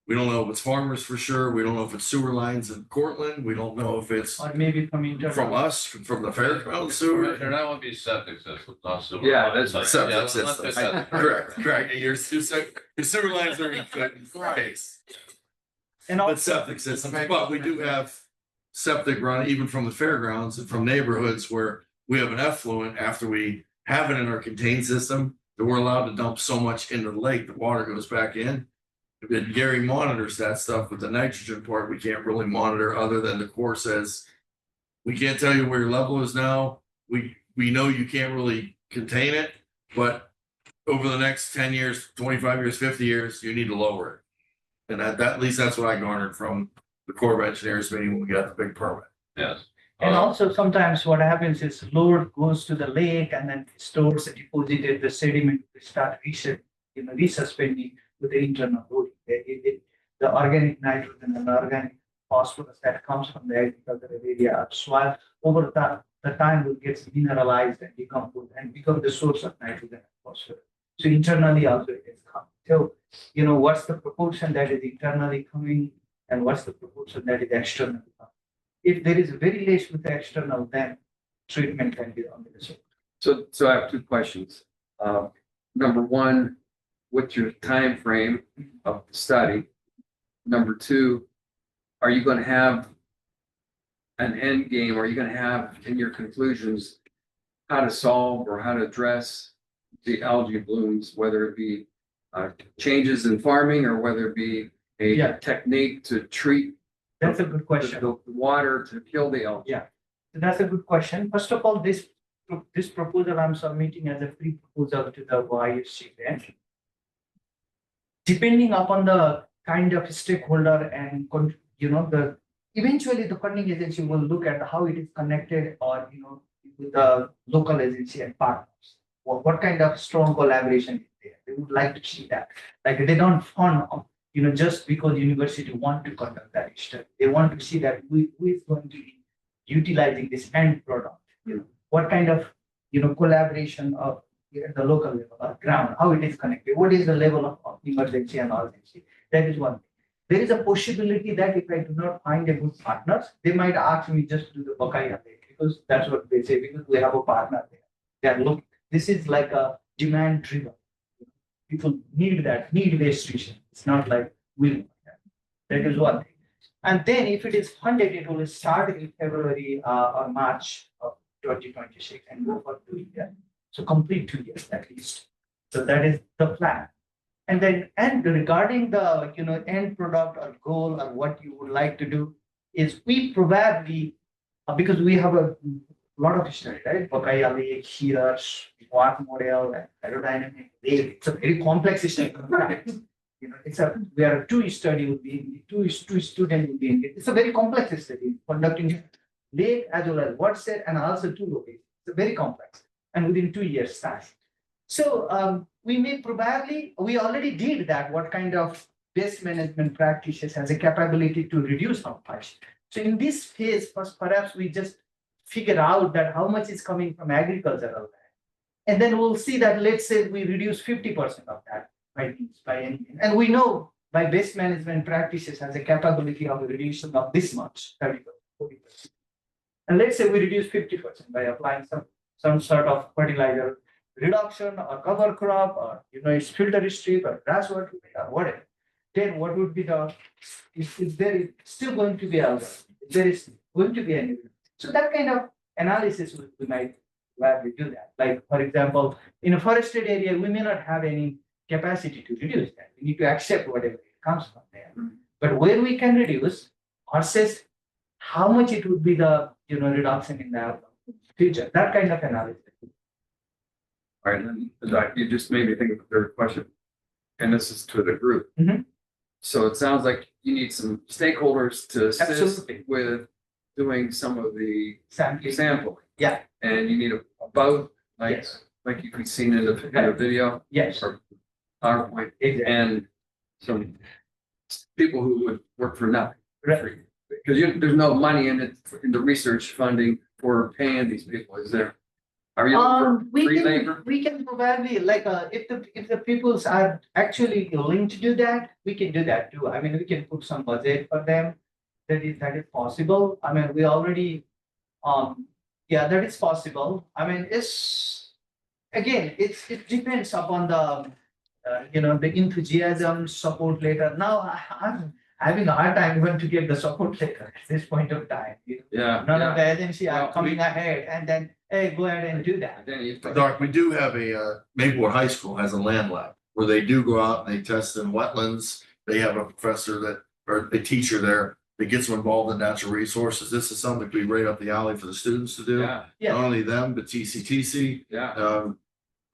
we don't know if it's farmers for sure. We don't know if it's sewer lines in Cortland. We don't know if it's Or maybe from internal. from us, from the fairground sewer. There that would be septic system, not sewer. Yeah, lines. that's Septic Yeah, let's system. do septic. Correct. Your sewer lines are in good place. And But also, septic systems, but we do have septic run even from the fairgrounds and from neighborhoods where we have an effluent after we have it in our contained system that we're allowed to dump so much into the lake, the water goes back in. And Gary monitors that stuff with the nitrogen part. We can't really monitor other than the Corps says, we can't tell you where your level is now. We know you can't really contain it, but over the next 10 years, 25 years, 50 years, you need to lower it. And that at least that's what I garnered from the Corps of Engineers meeting when we got the big permit. Yes. and also sometimes what happens is load goes to the lake and then stores deposited the sediment, start resuspending with the internal loading. The organic nitrogen and the organic phosphorus that comes from the agricultural area of soil over the time will get mineralized and decompose and become the source of nitrogen and phosphorus. So internally also it is coming. So, what's the proportion that is internally coming and what's the proportion that is externally coming? If there is very less with the external, then treatment can be on the soil. So I have 2 questions. Number one, what's your time frame of the study? Number 2, are you going to have an end game? Are you going to have in your conclusions how to solve or how to address the algae blooms, whether it be changes in farming or whether it be a technique to treat That's a good question. the water to kill the algae? Yeah, that's a good question. First of all, this proposal I'm submitting as a pre-proposal to the YSC bench. Depending upon the kind of stakeholder and eventually the funding agency will look at how it is connected or with the local agency and partners. What kind of strong collaboration is there? They would like to see that. Like they don't fund just because university want to conduct that study. They want to see that who is going to be utilizing this end product. What kind of collaboration of at the local level or ground, how it is connected, what is the level of emergency and urgency. That is one. There is a possibility that if I do not find a good partner, they might ask me just to do the Buckeye Lake, because that's what they say, because we have a partner there. They are looking, this is like a demand driven. People need that, need restriction. It's not like will. That is one thing. And then if it is funded, it will start in February or March of 2026 and go for 2 years. So complete 2 years at least. So that is the plan. And then, and regarding the, end product or goal or what you would like to do is we probably, because we have a lot of study, right? Buckeye Lake, here, watt model, and aerodynamic. It's a very complex study. We are a two study would be two student would be. It's a very complex study conducting lake as well as what's it and also two locations. It's very complex and within 2 years time. So we may probably, we already did that. What kind of waste management practices has a capability to reduce how much? So in this phase, first perhaps we just figure out that how much is coming from agricultural land. And then we'll see that, let's say we reduce 50% of that by anything. And we know by waste management practices has a capability of reduction of this much, 30%, 40%. And let's say we reduce 50% by applying some sort of fertilizer reduction or cover crop or it's filter strip or grass water or whatever. Then what would be the is there still going to be algae? There is going to be any. So that kind of analysis we might gladly do that. Like for example, in a forested area, we may not have any capacity to reduce that. We need to accept whatever comes from there. But where we can reduce versus how much it would be the reduction in the future. That kind of analysis. All right, then, you just made me think of a third question, and this is to the group. So it sounds like you need some stakeholders to assist Absolutely. with doing some of the Sampling. Yeah. And you need a boat, like, Yes. like you've seen in the video. Yes. Or PowerPoint, Exactly. and some people who would work for nothing. Right. Because there's no money in it, in the research funding for paying these people, is there? Are you looking for free labor? We can probably like if the peoples are actually willing to do that, we can do that too. I mean, we can put some budget for them. That is possible. I mean, we already yeah, that is possible. I mean, it's again, it depends upon the the enthusiasm, support later. Now I'm having a hard time even to get the support letter at this point of time. Yeah. None of the agency are Well, coming ahead and then, hey, go ahead and do that. Then you Doc, we do have a, Maplewood High School has a land lab where they do go out and they test in wetlands. They have a professor or a teacher there that gets them involved in natural resources. This is something we right up the alley for the students to do. Yeah, Not only them, but TCTC, yeah.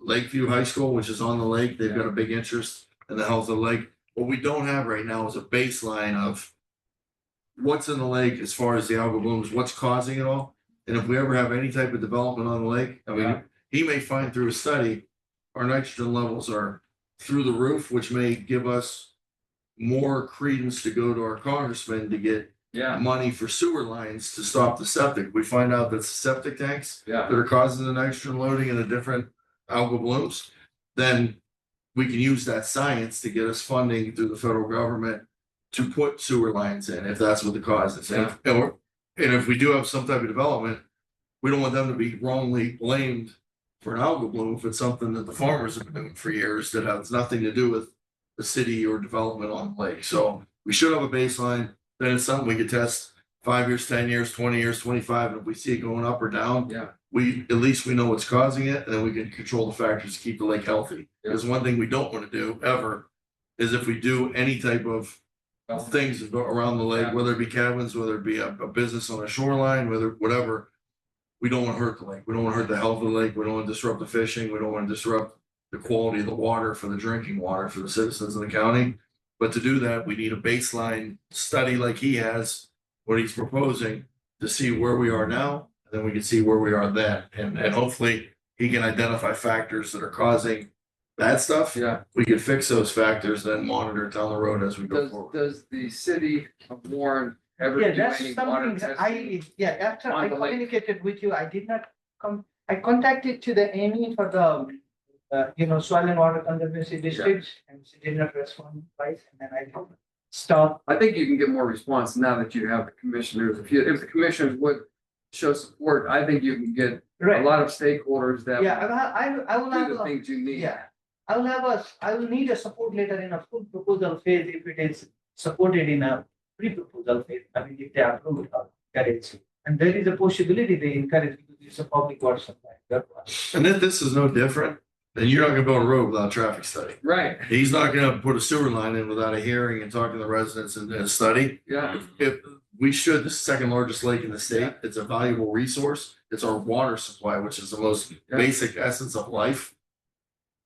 Lakeview High School, which is on the lake. They've got a big interest in the health of the lake. What we don't have right now is a baseline of what's in the lake as far as the algal blooms, what's causing it all. And if we ever have any type of development on the lake, I mean, he may find through a study, our nitrogen levels are through the roof, which may give us more credence to go to our congressman to get money for sewer lines to stop the septic. We find out that's the septic tanks that are causing the nitrogen loading and the different algal blooms. Then we can use that science to get us funding through the federal government to put sewer lines in, if that's what the cause is. And if we do have some type of development, we don't want them to be wrongly blamed for an algal bloom if it's something that the farmers have been doing for years that has nothing to do with the city or development on the lake. So we should have a baseline. Then it's something we could test 5 years, 10 years, 20 years, 25. And if we see it going up or down, at least we know what's causing it, and then we can control the factors to keep the lake healthy. Because one thing we don't want to do ever is if we do any type of things around the lake, whether it be cabins, whether it be a business on a shoreline, whatever, we don't want to hurt the lake. We don't want to hurt the health of the lake. We don't want to disrupt the fishing. We don't want to disrupt the quality of the water for the drinking water for the citizens of the county. But to do that, we need a baseline study like he has, what he's proposing, to see where we are now. Then we can see where we are then, and hopefully he can identify factors that are causing bad stuff. Yeah. We can fix those factors, then monitor it down the road as we go forward. Does the city of Warren ever Yeah, do that's any water something that testing? after on I the lake? communicated with you, I did not come, I contacted to the Amy for the soil and water conservancy districts and she did not respond twice and then I stopped. I think you can get more response now that you have the commissioners. If the commissioners would show support, I think you can get a lot of stakeholders that. Yeah, I will have do the a, things you need. yeah, I will need a support letter in a full proposal phase if it is supported in a pre-proposal phase. I mean, if they approve it or encourage it. And there is a possibility they encourage because it's a public water supply. And this is no different. Then you're not gonna build a road without a traffic study. Right. He's not gonna put a sewer line in without a hearing and talking to the residents and a study. Yeah. If we should, the second largest lake in the state, it's a valuable resource. It's our water supply, which is the most basic essence of life.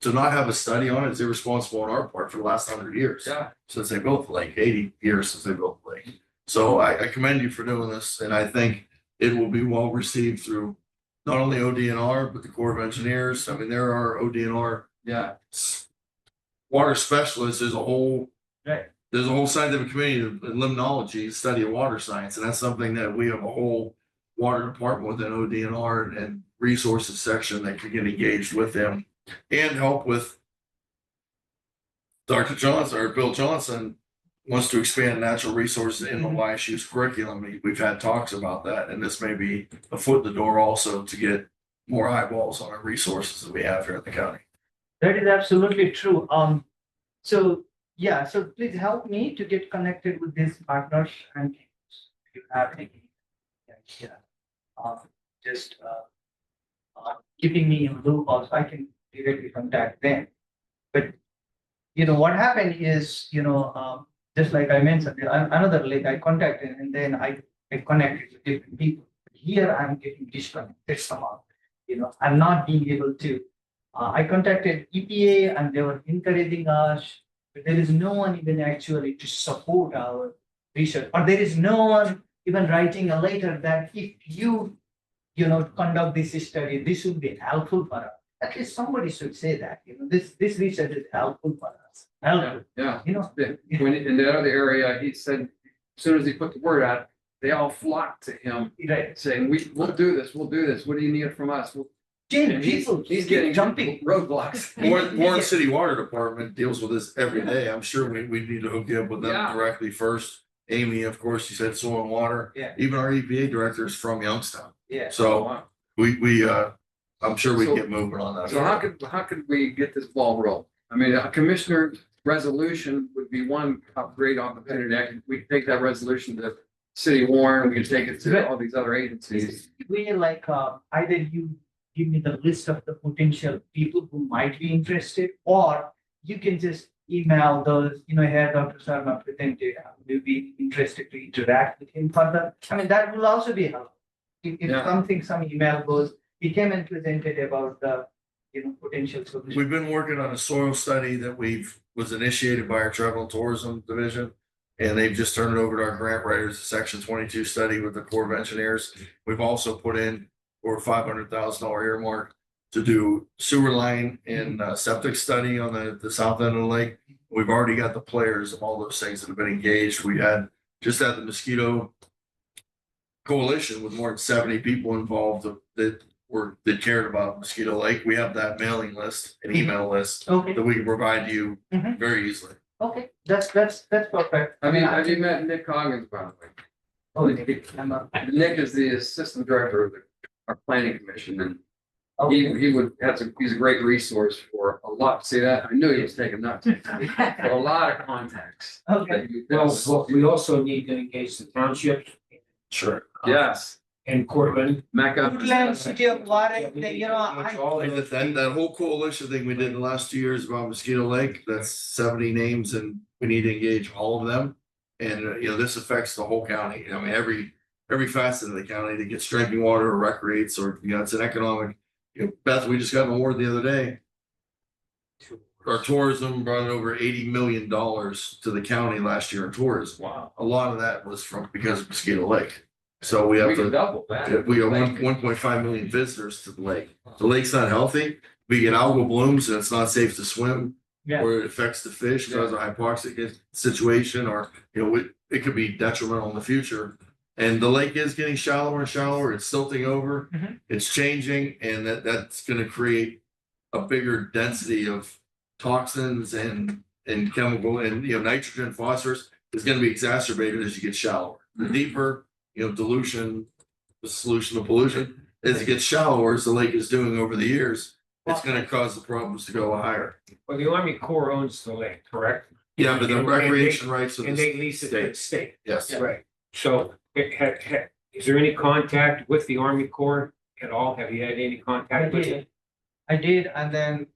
To not have a study on it is irresponsible on our part for the last 100 years. Yeah. Since they built the lake, 80 years since they built the lake. So I commend you for doing this, and I think it will be well received through not only ODNR, but the Corps of Engineers. I mean, there are ODNR water specialists. There's a whole scientific community of limnology, study of water science, and that's something that we have a whole water department within ODNR and resources section that can get engaged with them and help with. Dr. Johnson or Bill Johnson wants to expand natural resources in the YSU's curriculum. We've had talks about that, and this may be a foot in the door also to get more eyeballs on our resources that we have here in the county. That is absolutely true. So please help me to get connected with these partners and if you have any just keeping me in loop also, I can directly contact them. But what happened is, just like I mentioned, another lake I contacted and then I connected with different people. Here I'm getting disconnected somehow. I'm not being able to. I contacted EPA and they were encouraging us, but there is no one even actually to support our research, or there is no one even writing a letter that if you, conduct this study, this would be helpful for us. At least somebody should say that, this research is helpful for us. Helpful. Yeah. When in the other area, he said, as soon as he put the word out, they all flocked to him, saying, we'll do this. What do you need from us? He's getting jumping roadblocks. Warren City Water Department deals with this every day. I'm sure we need to hook you up with them directly first. Amy, of course, you said soil and water. Yeah. Even our EPA director is from Youngstown. Yeah. So I'm sure we can get moving on that. So how could we get this ball rolling? I mean, a commissioner resolution would be one great opportunity. We could take that resolution to City of Warren, we could take it to all these other agencies. We either you give me the list of the potential people who might be interested, or you can just email those, here Dr. Sharma presented, will be interested to interact with him further. I mean, that will also be helpful. If some email goes, he came and presented about the, potential solution. We've been working on a soil study that was initiated by our travel and tourism division. And they've just turned it over to our grant writers, the Section 22 study with the Corps of Engineers. We've also put in for $500,000 earmark to do sewer line and septic study on the south end of the lake. We've already got the players of all those things that have been engaged. We had just had the mosquito coalition with more than 70 people involved that cared about Mosquito Lake. We have that mailing list, an email list that we can provide you very easily. Okay, that's perfect. I mean, have you met Nick Coggins, by the way? Oh, Nick is the assistant director of our planning commission, and he's a great resource for a lot. See that? I knew he was taking notes. For a lot of contacts. Okay. Well, we also need to engage the township. Sure. Yes. And Cortland. Mecca. Woodland, City of Warren, that whole coalition thing we did in the last 2 years about Mosquito Lake, that's 70 names and we need to engage all of them. And, this affects the whole county. I mean, every facet of the county that gets drinking water or recreates or, it's an economic, Beth, we just got an award the other day. Our tourism brought over $80 million to the county last year in tourism. Wow. A lot of that was because of Mosquito Lake. So we have double that. We have 1.5 million visitors to the lake. The lake's not healthy. We get algal blooms and it's not safe to swim. Yeah. Or it affects the fish, causes a hypoxic situation, or it could be detrimental in the future. And the lake is getting shallower and shallower. It's silting over. It's changing, and that's going to create a bigger density of toxins and chemical and, nitrogen, phosphorus is gonna be exacerbated as you get shallower. The deeper, dilution, the solution of pollution, as it gets shallower, as the lake is doing over the years, it's gonna cause the problems to go higher. Well, the Army Corps owns the lake, correct? Yeah, but the And recreation rights of And the they lease it to the state. yes. Right. So is there any contact with the Army Corps at all? Have you had any contact with it? I did, and then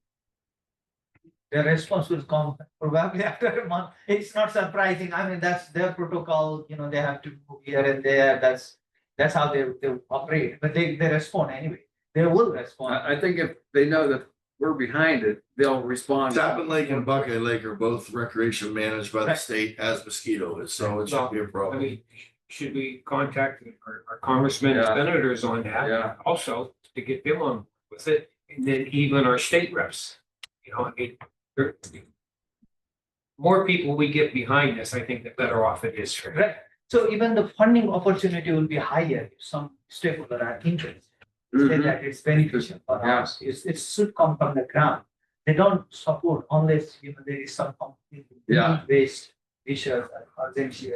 the response will come probably after a month. It's not surprising. I mean, that's their protocol, they have to move here and there. That's how they operate, but they respond anyway. They will respond. I think if they know that we're behind it, they'll respond. Tappan Lake and Buckeye Lake are both recreation managed by the Right. state as Mosquito is, so it shouldn't be a I problem. mean, should we contact our congressmen and Yeah. senators on that? Yeah. Also, to get them on with it, and then even our state reps. There- more people we get behind this, I think the better off it is for. Right. So even the funding opportunity will be higher if some stakeholder are interested. Say Mhm. that it's beneficial for Yeah. us. It should come from the ground. They don't support unless, there is some Yeah. waste issues or urgency.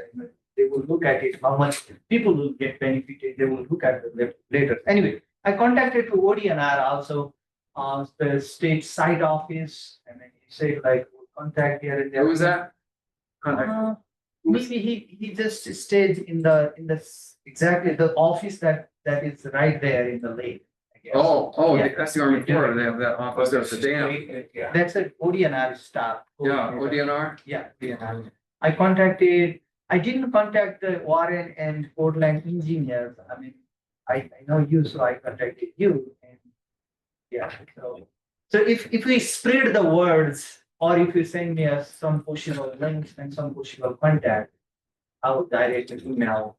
They will look at it, how much people will get benefited. They will look at it later. Anyway, I contacted to ODNR also, the state site office, and then he said like, we'll contact here and there. Who was that? Contact. Maybe he just stayed in the exactly the office that is right there in the lake, I guess. Oh, Yeah. that's the Army Corps. They have that office there at the dam. Yeah. That's an ODNR staff. Yeah, ODNR. Yeah, ODNR. I didn't contact the Warren and Portland engineers. I mean, I know you, so I contacted you and yeah, so if we spread the words or if you send me some possible links and some possible contact, I will direct an email.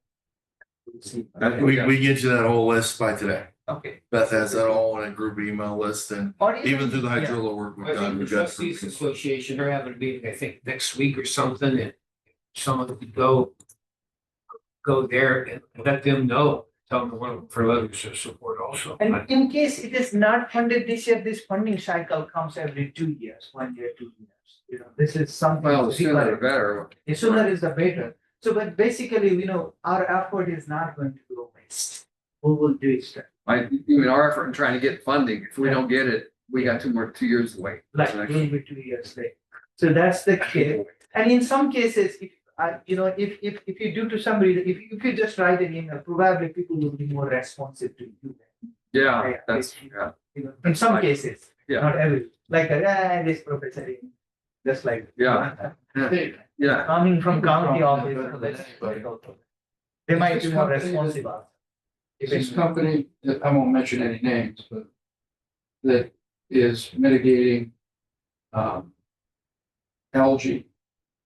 We'll see. We get you that whole list by today. Okay. Beth has that all in a group email list and Or even through the yeah. hydrilla work we've I done, think the we've got. trustees association, they're having a meeting, I think, next week or something, and someone could go there and let them know, tell them to look for letters of support also. And in case it is not funded this year, this funding cycle comes every 2 years, 1 year, 2 years. This is something. Well, the sooner the better. The sooner is the better. So, but basically, our effort is not going to go waste. We will do it. Our effort in trying to get funding, if we don't get it, we got 2 years to wait. Like, it will be 2 years late. So that's the case. And in some cases, if you do to somebody, if you just write an email, probably people will be more responsive to you. Yeah, that's, yeah. In some cases, Yeah. not every, like, this professor, just like. Yeah. Yeah. Coming from county office. They might be more responsible. This company, I won't mention any names, but that is mitigating algae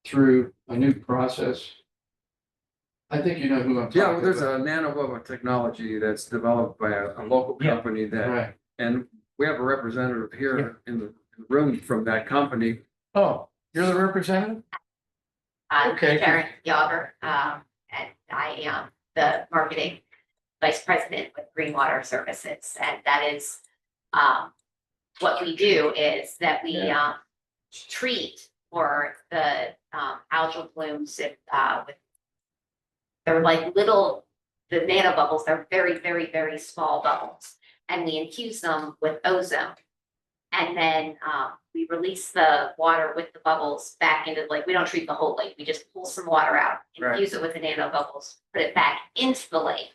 through a new process. I think you know who I'm talking Yeah, about. well, there's a nanobubble technology that's developed by a local company that, Right. and we have a representative here in the room from that company. Oh, you're the representative? Okay. Karen Yager, and I am the marketing vice president with Green Water Services, and that is, what we do is that we, treat for the, algal blooms with, they're like little, the nanobubbles, they're very, very, very small bubbles, and we infuse them with ozone. And then we release the water with the bubbles back into, like, we don't treat the whole lake, we just pull some water out, infuse it with the nano bubbles, put it back into the lake.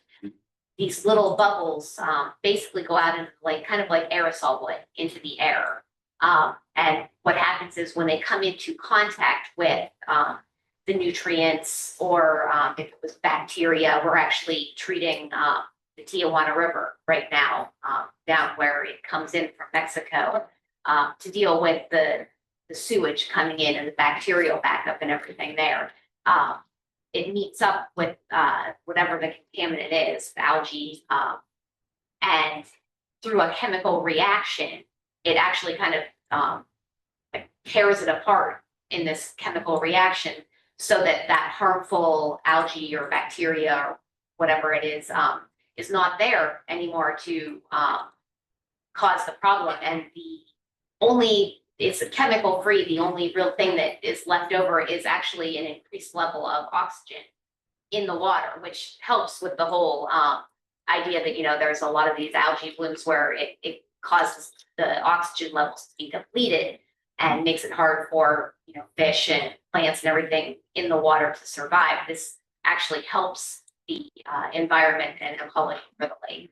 These little bubbles basically go out into the lake, kind of like aerosol would, into the air. And what happens is when they come into contact with the nutrients or if it was bacteria, we're actually treating the Tijuana River right now, down where it comes in from Mexico, to deal with the sewage coming in and the bacterial backup and everything there. It meets up with whatever the contaminant is, the algae, and through a chemical reaction, it actually kind of like tears it apart in this chemical reaction so that harmful algae or bacteria or whatever it is not there anymore to cause the problem. And only, it's chemical free. The only real thing that is left over is actually an increased level of oxygen in the water, which helps with the whole idea that, you know, there's a lot of these algae blooms where it causes the oxygen levels to be depleted and makes it hard for, you know, fish and plants and everything in the water to survive. This actually helps the environment and ecology for the lake.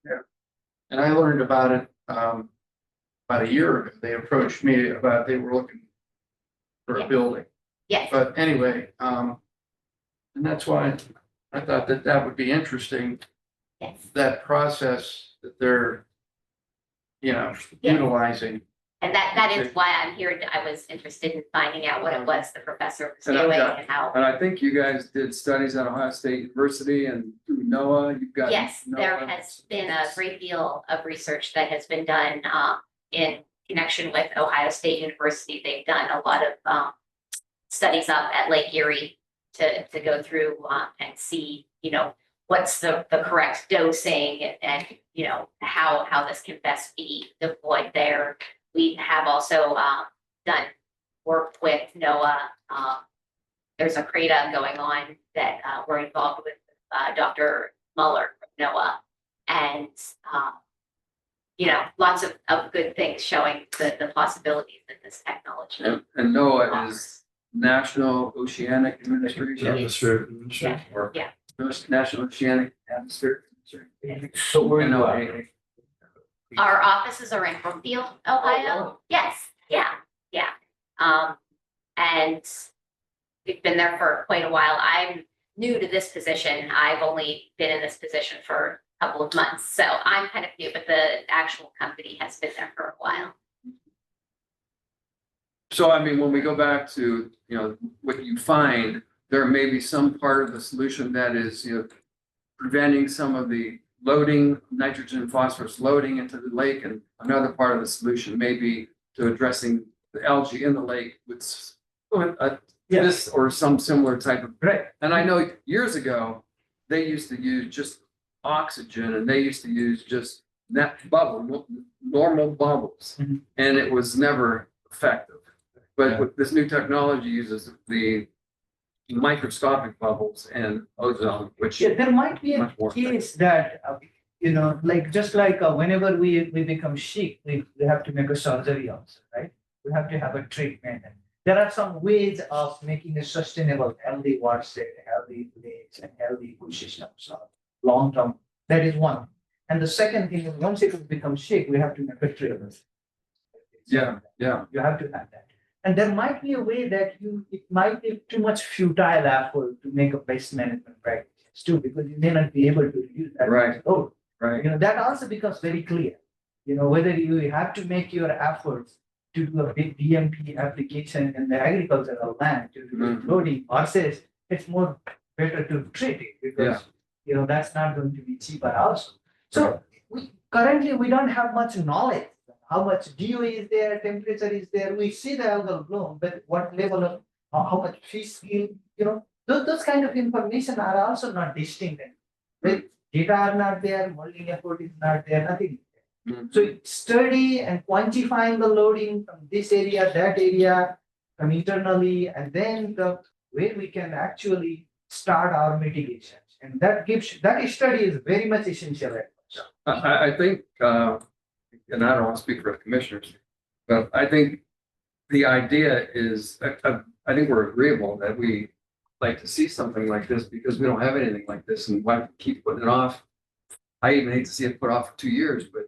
Yeah. And I learned about it about a year ago. They approached me about, they were looking for a building. Yes. But anyway, and that's why I thought that that would be interesting. Yes. That process that they're, you know, Yes. utilizing. And that is why I'm here. I was interested in finding out what it was the professor was And doing I- and how. And I think you guys did studies at Ohio State University and through NOAA, you've got. Yes, there NOAA. has been a great deal of research that has been done in connection with Ohio State University. They've done a lot of studies up at Lake Erie to go through and see, you know, what's the correct dosing and, you know, how this can best be deployed there. We have also done work with NOAA. There's a CRADA going on that we're involved with Dr. Muller from NOAA. And, you know, lots of good things showing the possibilities that this technology. And NOAA is National Oceanic Administration. Atmosphere. Yeah, Or yeah. National Oceanic Atmosphere. So where you are? NOAA. Our offices are in Brookfield, Ohio. Yes, yeah. And we've been there for quite a while. I'm new to this position. I've only been in this position for a couple of months, so I'm kind of new, but the actual company has been there for a while. So I mean, when we go back to, you know, what you find, there may be some part of the solution that is, you know, preventing some of the loading, nitrogen and phosphorus loading into the lake, and another part of the solution may be to addressing the algae in the lake with this or some similar type of. Right. And I know years ago, they used to use just oxygen and they used to use just normal bubbles. Mhm. And it was never effective. But with this new technology uses the microscopic bubbles and ozone, which. Yeah, there might be a much more case that, you know, like, just like whenever we become sick, we have to make a surgery also, right? We have to have a treatment. There are some ways of making a sustainable, healthy water state, healthy lakes and healthy ecosystems, long term. That is one. And the second thing is, once it becomes sick, we have to make a treatment. Yeah. You have to have that. And there might be a way that it might be too much futile effort to make a pest management practice too, because you may not be able to use that. Right. Oh, Right. you know, that also becomes very clear. You know, whether you have to make your efforts to do a big DMP application in the agricultural land to do Mhm. loading, or says it's more better to treat it because, Yeah. you know, that's not going to be cheaper also. So currently we don't have much knowledge. How much DOE is there, temperature is there, we see the algal bloom, but what level of, how much fish kill, you know, those kind of information are also not distinct. Right? Data are not there, modeling effort is not there, nothing. Mhm. So study and quantifying the loading from this area, that area, from internally, and then the way we can actually start our mitigations. And that study is very much essential. Right? I think, and I don't want to speak for the commissioners, but I think the idea is, I think we're agreeable that we like to see something like this because we don't have anything like this and why keep putting it off. I even hate to see it put off for 2 years, but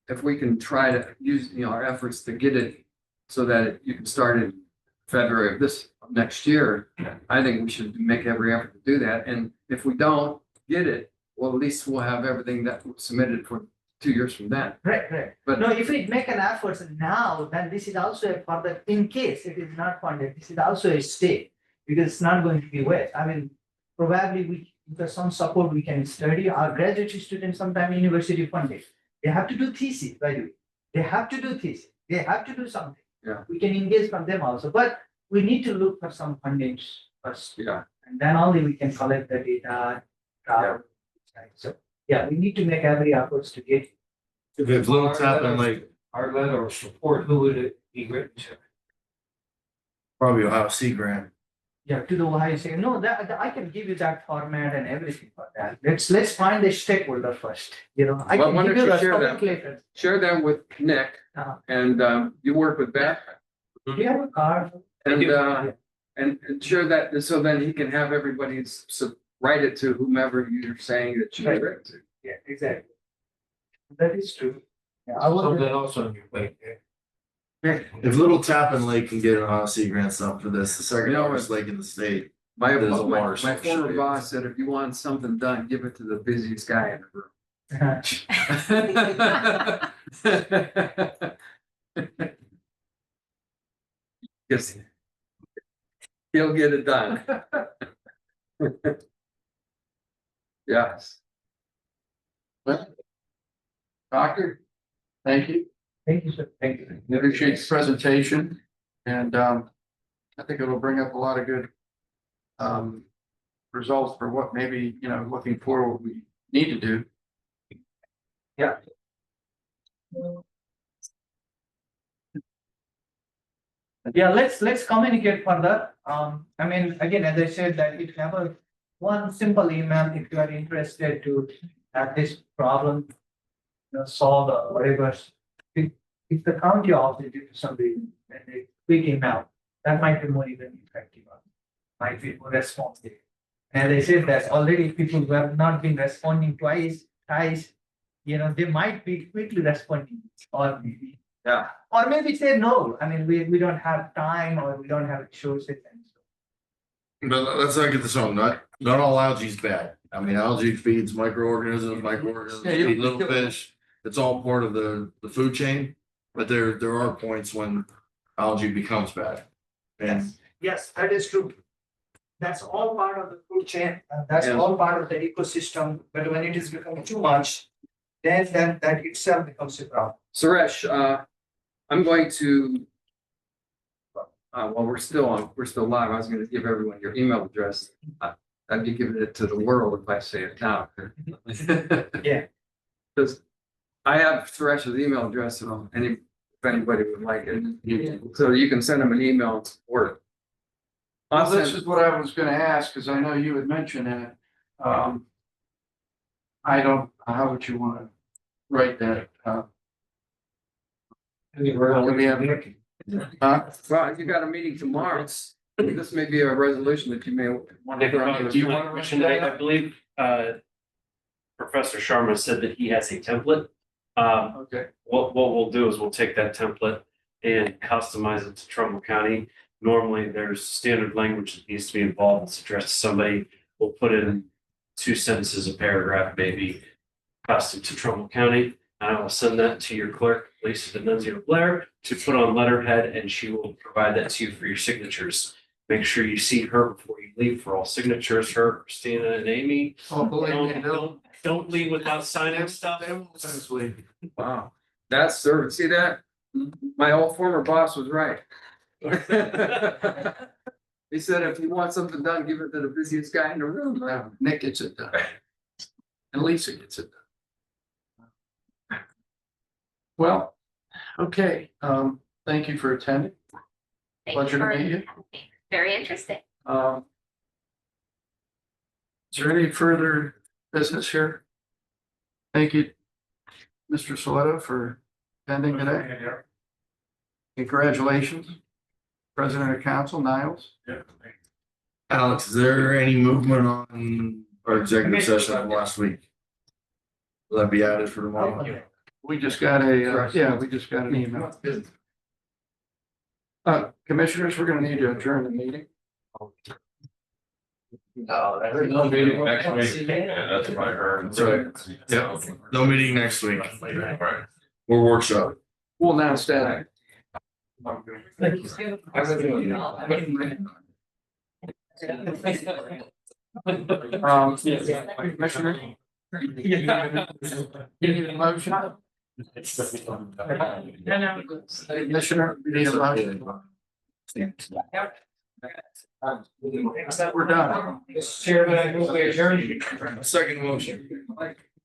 if we can try to use, you know, our efforts to get it so that you can start in February of next year, I think we should make every effort to do that. And if we don't get it, well, at least we'll have everything that was submitted for 2 years from then. Right. But No, if we make an effort now, then this is also a further, in case it is not funded, this is also a stay, because it's not going to be waste. I mean, probably with some support, we can study. Our graduate students, sometimes university funded. They have to do thesis, by the way. They have to do thesis. They have to do something. Yeah. We can engage from them also, but we need to look for some funding first. Yeah. And then only we can collect the data. So, yeah, we need to make every efforts to get. If it blooms happen like our letter of support, who would it be written to? Probably Ohio Sea grant. Yeah, to the Ohio State. No, I can give you that format and everything for that. Let's find the stakeholder first, you know. I Well, can why give don't you you the share topic them? later. Share them with Nick Uh-huh. and you work with Beth Do you have a card? and share that so then he can have everybody write it to whomever you're saying that you Right. write to. Yeah, exactly. That is true. Yeah, Something else on your plate there. If Little Tappan Lake can get an Ohio Sea grant stuff for this, the second You know largest lake in the state. My, There's a my, water my source. former boss said, if you want something done, give it to the busiest guy in the room. Yes. He'll get it done. Yes. Doctor, thank you. Thank you, sir. Thank you. Appreciate the presentation and I think it'll bring up a lot of good results for what maybe, you know, looking forward we need to do. Yeah. Yeah, let's communicate further. I mean, again, as I said, that it never one simple email if you are interested to have this problem, you know, solved or whatever. If the county offers it to somebody and they quick email, that might be more even effective. Might be more responsive. And they said that already people who have not been responding twice, you know, they might be quickly responding or maybe. Yeah. Or maybe say no. I mean, we don't have time or we don't have resources and so. But let's not get this wrong, not all algae is bad. I mean, algae feeds microorganisms, Yeah, you feed don't- little fish. It's all part of the food chain, but there are points when algae becomes bad. And Yes, that is true. That's all part of the food chain, and that's Yeah. all part of the ecosystem, but when it is becoming too much, then that itself becomes a problem. Suresh, I'm going to. Well, we're still live. I was gonna give everyone your email address. I'd be giving it to the world if I say it now. Yeah. Because I have Suresh's email address, so if anybody would like it, so you can send him an email and support it. Well, this is what I was gonna ask, because I know you had mentioned that. I don't, how would you wanna write that? Well, you got a meeting tomorrow. This may be a resolution that you may want to. Do you want to mention that? I believe Professor Sharma said that he has a template. Okay. What we'll do is we'll take that template and customize it to Trumbull County. Normally, there's standard language that needs to be involved. It's addressed to somebody. We'll put in 2 sentences, a paragraph, maybe custom to Trumbull County. I will send that to your clerk, Lisa D'Annunzio Blair, to put on letterhead, and she will provide that to you for your signatures. Make sure you see her before you leave for all signatures, her, Christina, and Amy. Oh, believe me, Don't leave without signing stuff. Wow, that's service. See that? My old former boss was right. He said, if you want something done, give it to the busiest guy in the room. Nick gets it done. And Lisa gets it done. Well, okay, thank you for attending. Thank Pleasure to for- meet you. Very interesting. Is there any further business here? Thank you, Mr. Soletto, for attending today. Congratulations, President of Council Niles. Alex, is there any movement on our executive session from last week? Will that be added for tomorrow? We just got we just got an email. Commissioners, we're gonna need to adjourn the meeting. There's no meeting next week. Yeah, that's what I heard. That's right. Yep, no meeting next week. Right. We're workshop. We'll announce that. Commissioner. You need a motion? Commissioner, you need a motion? We're done. Mr. Chairman, I move we adjourn. Second motion.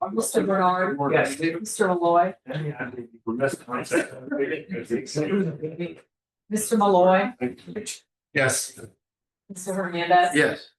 Mr. Bernard. Yes. Mr. Malloy. Mr. Malloy. Yes. Mr. Hernandez. Yes.